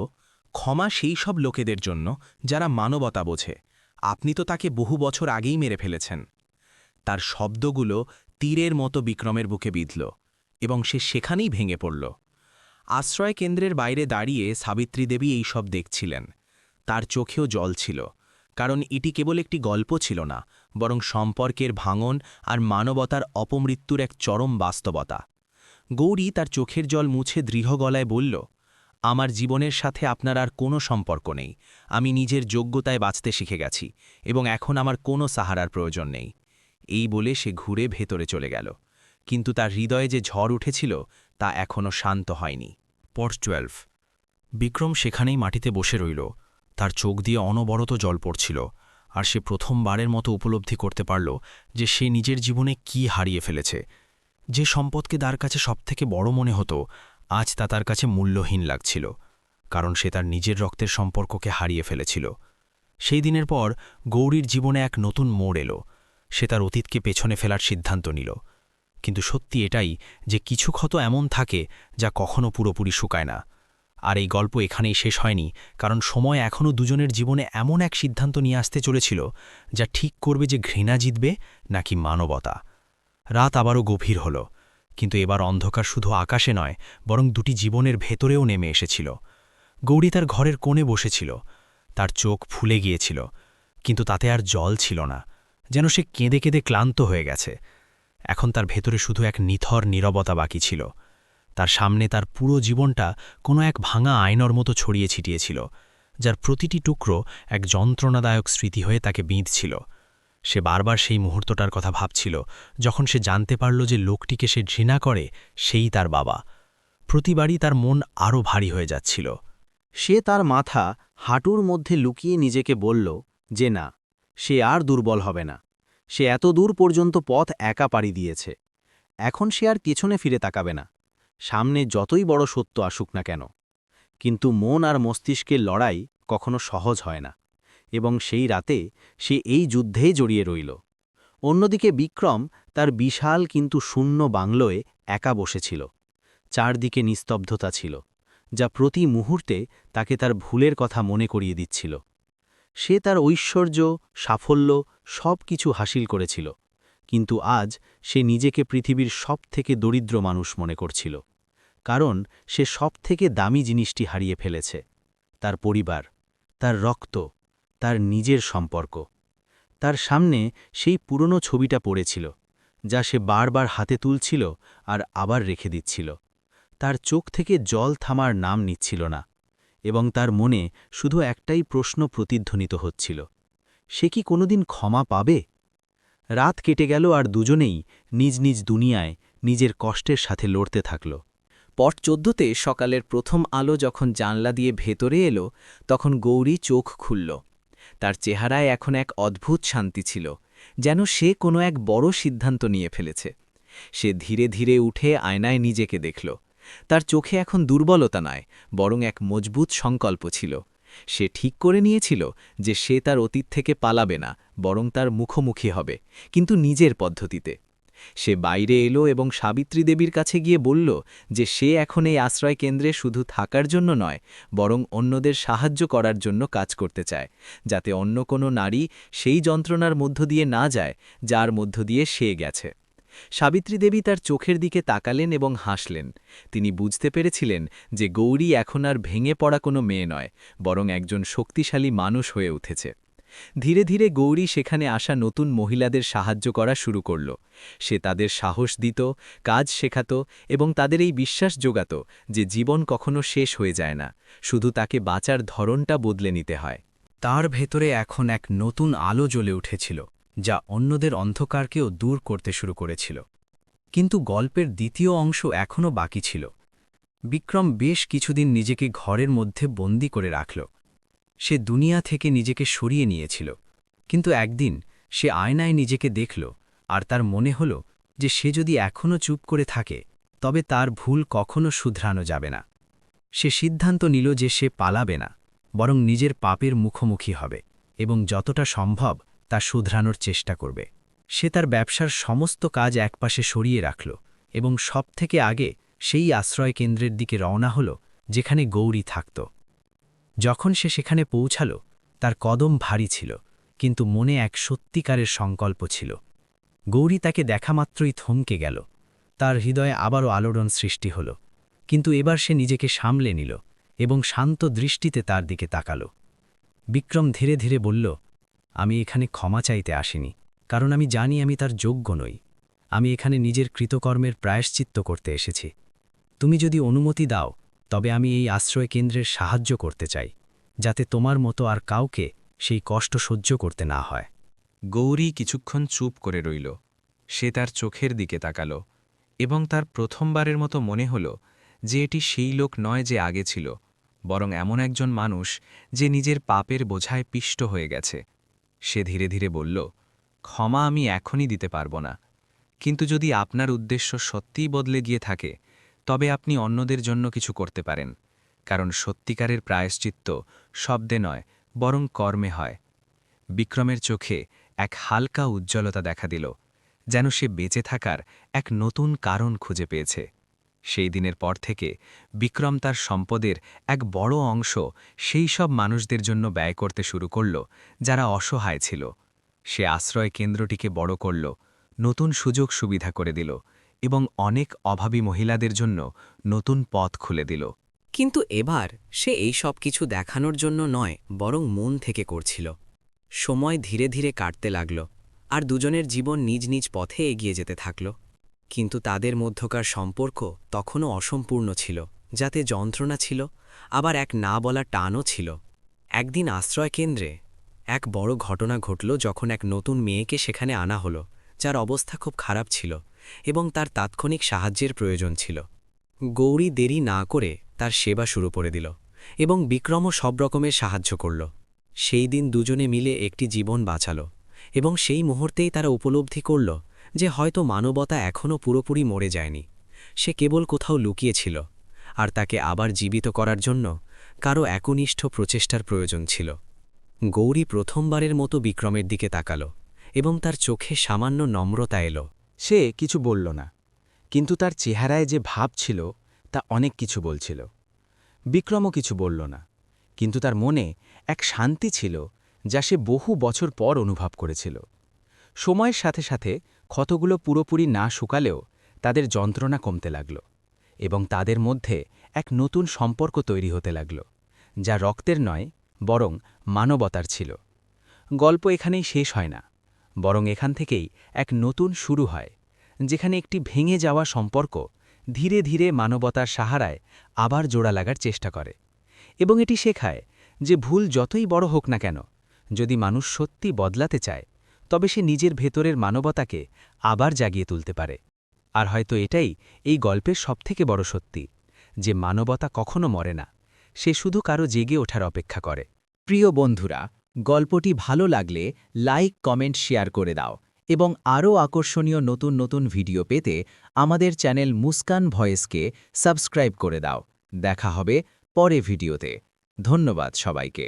ক্ষমা সেই সব লোকেদের জন্য যারা মানবতা বোঝে। আপনি তো তাকে বহু বছর আগেই মেরে ফেলেছেন। তার শব্দগুলো তীরের মতো বিক্রমের বুকে বিঁধল এবং সে সেখানেই ভেঙে পড়ল। আশ্রয় কেন্দ্রের বাইরে দাঁড়িয়ে সাবিত্রী দেবী এই সব দেখছিলেন। তার চোখেও জল ছিল, কারণ এটি কেবল একটি গল্প ছিল না, বরং সম্পর্কের ভাঙন আর মানবতার অপমৃত্যুর এক চরম বাস্তবতা। গৌরী তার চোখের জল মুছে দৃঢ় গলায় বলল, আমার জীবনের সাথে আপনার আর কোনো সম্পর্ক নেই। আমি নিজের যোগ্যতায় বাঁচতে শিখে গেছি এবং এখন আমার কোনো সাহারার প্রয়োজন নেই। এই বলে সে ঘুরে ভেতরে চলে গেল, কিন্তু তার হৃদয়ে যে ঝড় উঠেছিল তা এখনও শান্ত হয়নি। পট 12। বিক্রম সেখানেই মাটিতে বসে রইল, তার চোখ দিয়ে অনবরত জল পড়ছিল, আর সে প্রথমবারের মতো উপলব্ধি করতে পারল যে সে নিজের জীবনে কি হারিয়ে ফেলেছে। যে সম্পদকে তার কাছে সবথেকে বড় মনে হতো, আজ তা তার কাছে মূল্যহীন লাগছিল, কারণ সে তার নিজের রক্তের সম্পর্ককে হারিয়ে ফেলেছিল। সেই দিনের পর গৌরীর জীবনে এক নতুন মোড় এলো। সে তার অতীতকে পেছনে ফেলার সিদ্ধান্ত নিল। কিন্তু সত্যি এটাই যে কিছু ক্ষত এমন থাকে যা কখনো পুরোপুরি শুকায় না। আর এই গল্প এখানেই শেষ হয়নি, কারণ সময় এখনও দুজনের জীবনে এমন এক সিদ্ধান্ত নিয়ে আসতে চলেছিল যা ঠিক করবে যে ঘৃণা জিতবে নাকি মানবতা। রাত আবারও গভীর হল, কিন্তু এবার অন্ধকার শুধু আকাশে নয়, বরং দুটি জীবনের ভেতরেও নেমে এসেছিল। গৌরী তার ঘরের কোণে বসেছিল, তার চোখ ফুলে গিয়েছিল, কিন্তু তাতে আর জল ছিল না, যেন সে কেঁদে কেঁদে ক্লান্ত হয়ে গেছে। এখন তার ভেতরে শুধু এক নিথর নীরবতা বাকি ছিল। তার সামনে তার পুরো জীবনটা কোনো এক ভাঙা আয়নার মতো ছড়িয়ে ছিটিয়েছিল, যার প্রতিটি টুকরো এক যন্ত্রণাদায়ক স্মৃতি হয়ে তাকে বিঁধছিল। সে বারবার সেই মুহূর্তটার কথা ভাবছিল, যখন সে জানতে পারল যে লোকটিকে সে ঘৃণা করে সেই তার বাবা। প্রতিবারই তার মন আরও ভারী হয়ে যাচ্ছিল। সে তার মাথা হাঁটুর মধ্যে লুকিয়ে নিজেকে বলল যে না, সে আর দুর্বল হবে না। সে এত দূর পর্যন্ত পথ একা পাড়ি দিয়েছে, এখন সে আর পেছনে ফিরে তাকাবে না, সামনে যতই বড় সত্য আসুক না কেন। কিন্তু মন আর মস্তিষ্কের লড়াই কখনো সহজ হয় না, এবং সেই রাতে সে এই যুদ্ধেই জড়িয়ে রইল। অন্যদিকে বিক্রম তার বিশাল কিন্তু শূন্য বাংলোয় একা বসেছিল। চারদিকে নিস্তব্ধতা ছিল, যা প্রতি মুহূর্তে তাকে তার ভুলের কথা মনে করিয়ে দিচ্ছিল। সে তার ঐশ্বর্য, সাফল্য সব কিছু হাসিল করেছিল, কিন্তু আজ সে নিজেকে পৃথিবীর সবথেকে দরিদ্র মানুষ মনে করছিল, কারণ সে সবথেকে দামি জিনিসটি হারিয়ে ফেলেছে, তার পরিবার, তার রক্ত, তার নিজের সম্পর্ক। তার সামনে সেই পুরনো ছবিটা পড়েছিল, যা সে বারবার হাতে তুলছিল আর আবার রেখে দিচ্ছিল। তার চোখ থেকে জল থামার নাম নিচ্ছিল না, এবং তার মনে শুধু একটাই প্রশ্ন প্রতিধ্বনিত হচ্ছিল, সে কি কোনোদিন ক্ষমা পাবে? রাত কেটে গেল আর দুজনেই নিজ নিজ দুনিয়ায় নিজের কষ্টের সাথে লড়তে থাকল। পট 14তে সকালের প্রথম আলো যখন জানলা দিয়ে ভেতরে এলো, তখন গৌরী চোখ খুলল। তার চেহারায় এখন এক অদ্ভুত শান্তি ছিল, যেন সে কোনো এক বড় সিদ্ধান্ত নিয়ে ফেলেছে। সে ধীরে ধীরে উঠে আয়নায় নিজেকে দেখল। তার চোখে এখন দুর্বলতা নয়, বরং এক মজবুত সংকল্প ছিল। সে ঠিক করে নিয়েছিল যে সে তার অতীত থেকে পালাবে না, বরং তার মুখোমুখি হবে, কিন্তু নিজের পদ্ধতিতে। সে বাইরে এলো এবং সাবিত্রী দেবীর কাছে গিয়ে বলল যে সে এখন এই আশ্রয় কেন্দ্রে শুধু থাকার জন্য নয়, বরং অন্যদের সাহায্য করার জন্য কাজ করতে চায়, যাতে অন্য কোনো নারী সেই যন্ত্রণার মধ্য দিয়ে না যায় যার মধ্য দিয়ে সে গেছে। সাবিত্রী দেবী তার চোখের দিকে তাকালেন এবং হাসলেন। তিনি বুঝতে পেরেছিলেন যে গৌরী এখন আর ভেঙে পড়া কোনো মেয়ে নয়, বরং একজন শক্তিশালী মানুষ হয়ে উঠেছে। ধীরে ধীরে গৌরী সেখানে আসা নতুন মহিলাদের সাহায্য করা শুরু করল। সে তাদের সাহস দিত, কাজ শেখাত এবং তাদের এই বিশ্বাস যোগাত যে জীবন কখনো শেষ হয়ে যায় না, শুধু তাকে বাঁচার ধরনটা বদলে নিতে হয়। তার ভেতরে এখন এক নতুন আলো জ্বলে উঠেছিল, যা অন্যদের অন্ধকারকেও দূর করতে শুরু করেছিল। কিন্তু গল্পের দ্বিতীয় অংশ এখনও বাকি ছিল। বিক্রম বেশ কিছুদিন নিজেকে ঘরের মধ্যে বন্দী করে রাখল। সে দুনিয়া থেকে নিজেকে সরিয়ে নিয়েছিল, কিন্তু একদিন সে আয়নায় নিজেকে দেখল, আর তার মনে হল যে সে যদি এখনও চুপ করে থাকে তবে তার ভুল কখনো শুধরানো যাবে না। সে সিদ্ধান্ত নিল যে সে পালাবে না, বরং নিজের পাপের মুখোমুখি হবে এবং যতটা সম্ভব তা শুধরানোর চেষ্টা করবে। সে তার ব্যবসার সমস্ত কাজ একপাশে সরিয়ে রাখল এবং সবথেকে আগে সেই আশ্রয়কেন্দ্রের দিকে রওনা হল যেখানে গৌরী থাকত। যখন সে সেখানে পৌঁছাল, তার কদম ভারী ছিল, কিন্তু মনে এক সত্যিকারের সংকল্প ছিল। গৌরী তাকে দেখামাত্রই থমকে গেল। তার হৃদয়ে আবারও আলোড়ন সৃষ্টি হল, কিন্তু এবার সে নিজেকে সামলে নিল এবং শান্ত দৃষ্টিতে তার দিকে তাকাল। বিক্রম ধীরে ধীরে বলল, আমি এখানে ক্ষমা চাইতে আসিনি, কারণ আমি জানি আমি তার যোগ্য নই। আমি এখানে নিজের কৃতকর্মের প্রায়শ্চিত্ত করতে এসেছি। তুমি যদি অনুমতি দাও তবে আমি এই আশ্রয় কেন্দ্রের সাহায্য করতে চাই, যাতে তোমার মতো আর কাউকে সেই কষ্ট সহ্য করতে না হয়। গৌরী কিছুক্ষণ চুপ করে রইল। সে তার চোখের দিকে তাকাল এবং তার প্রথমবারের মতো মনে হল যে এটি সেই লোক নয় যে আগে ছিল, বরং এমন একজন মানুষ যে নিজের পাপের বোঝায় পিষ্ট হয়ে গেছে। সে ধীরে ধীরে বলল, ক্ষমা আমি এখনই দিতে পারব না, কিন্তু যদি আপনার উদ্দেশ্য সত্যিই বদলে গিয়ে থাকে তবে আপনি অন্যদের জন্য কিছু করতে পারেন, কারণ সত্যিকারের প্রায়শ্চিত্ত শব্দে নয় বরং কর্মে হয়। বিক্রমের চোখে এক হালকা উজ্জ্বলতা দেখা দিল, যেন সে বেঁচে থাকার এক নতুন কারণ খুঁজে পেয়েছে। সেই দিনের পর থেকে বিক্রম তার সম্পদের এক বড় অংশ সেই সব মানুষদের জন্য ব্যয় করতে শুরু করল যারা অসহায় ছিল। সে আশ্রয় কেন্দ্রটিকে বড় করল, নতুন সুযোগ সুবিধা করে দিল এবং অনেক অভাবী মহিলাদের জন্য নতুন পথ খুলে দিল। কিন্তু এবার সে এই সব কিছু দেখানোর জন্য নয়, বরং মন থেকে করছিল। সময় ধীরে ধীরে কাটতে লাগল, আর দুজনের জীবন নিজ নিজ পথে এগিয়ে যেতে থাকল। কিন্তু তাদের মধ্যকার সম্পর্ক তখনও অসম্পূর্ণ ছিল, যাতে যন্ত্রণা ছিল, আবার এক না বলা টানও ছিল। একদিন আশ্রয় কেন্দ্রে এক বড় ঘটনা ঘটল, যখন এক নতুন মেয়েকে সেখানে আনা হলো, যার অবস্থা খুব খারাপ ছিল এবং তার তাৎক্ষণিক সাহায্যের প্রয়োজন ছিল। গৌরী দেরি না করে তার সেবা শুরু করে দিল এবং বিক্রমও সব রকমের সাহায্য করল। সেই দিন দুজনে মিলে একটি জীবন বাঁচাল এবং সেই মুহূর্তেই তারা উপলব্ধি করল যে হয়তো মানবতা এখনও পুরোপুরি মরে যায়নি, সে কেবল কোথাও লুকিয়েছিল, আর তাকে আবার জীবিত করার জন্য কারও একনিষ্ঠ প্রচেষ্টার প্রয়োজন ছিল। গৌরী প্রথমবারের মতো বিক্রমের দিকে তাকাল এবং তার চোখে সামান্য নম্রতা এলো। সে কিছু বলল না, কিন্তু তার চেহারায় যে ভাব ছিল তা অনেক কিছু বলছিল। বিক্রমও কিছু বলল না, কিন্তু তার মনে এক শান্তি ছিল যা সে বহু বছর পর অনুভব করেছিল। সময়ের সাথে সাথে ক্ষতগুলো পুরোপুরি না শুকালেও তাদের যন্ত্রণা কমতে লাগল এবং তাদের মধ্যে এক নতুন সম্পর্ক তৈরি হতে লাগল, যা রক্তের নয় বরং মানবতার ছিল। গল্প এখানেই শেষ হয় না, বরং এখান থেকেই এক নতুন শুরু হয়, যেখানে একটি ভেঙে যাওয়া সম্পর্ক ধীরে ধীরে মানবতার সাহারায় আবার জোড়া লাগার চেষ্টা করে এবং এটি শেখায় যে ভুল যতই বড় হোক না কেন, যদি মানুষ সত্যি বদলাতে চায় তবে সে নিজের ভেতরের মানবতাকে আবার জাগিয়ে তুলতে পারে। আর হয়তো এটাই এই গল্পের সবথেকে বড় সত্যি, যে মানবতা কখনো মরে না, সে শুধু কারো জেগে ওঠার অপেক্ষা করে। প্রিয় বন্ধুরা, গল্পটি ভালো লাগলে লাইক, কমেন্ট, শেয়ার করে দাও এবং আরও আকর্ষণীয় নতুন নতুন ভিডিও পেতে আমাদের চ্যানেল মুস্কান ভয়েসকে সাবস্ক্রাইব করে দাও। দেখা হবে পরে ভিডিওতে। ধন্যবাদ সবাইকে।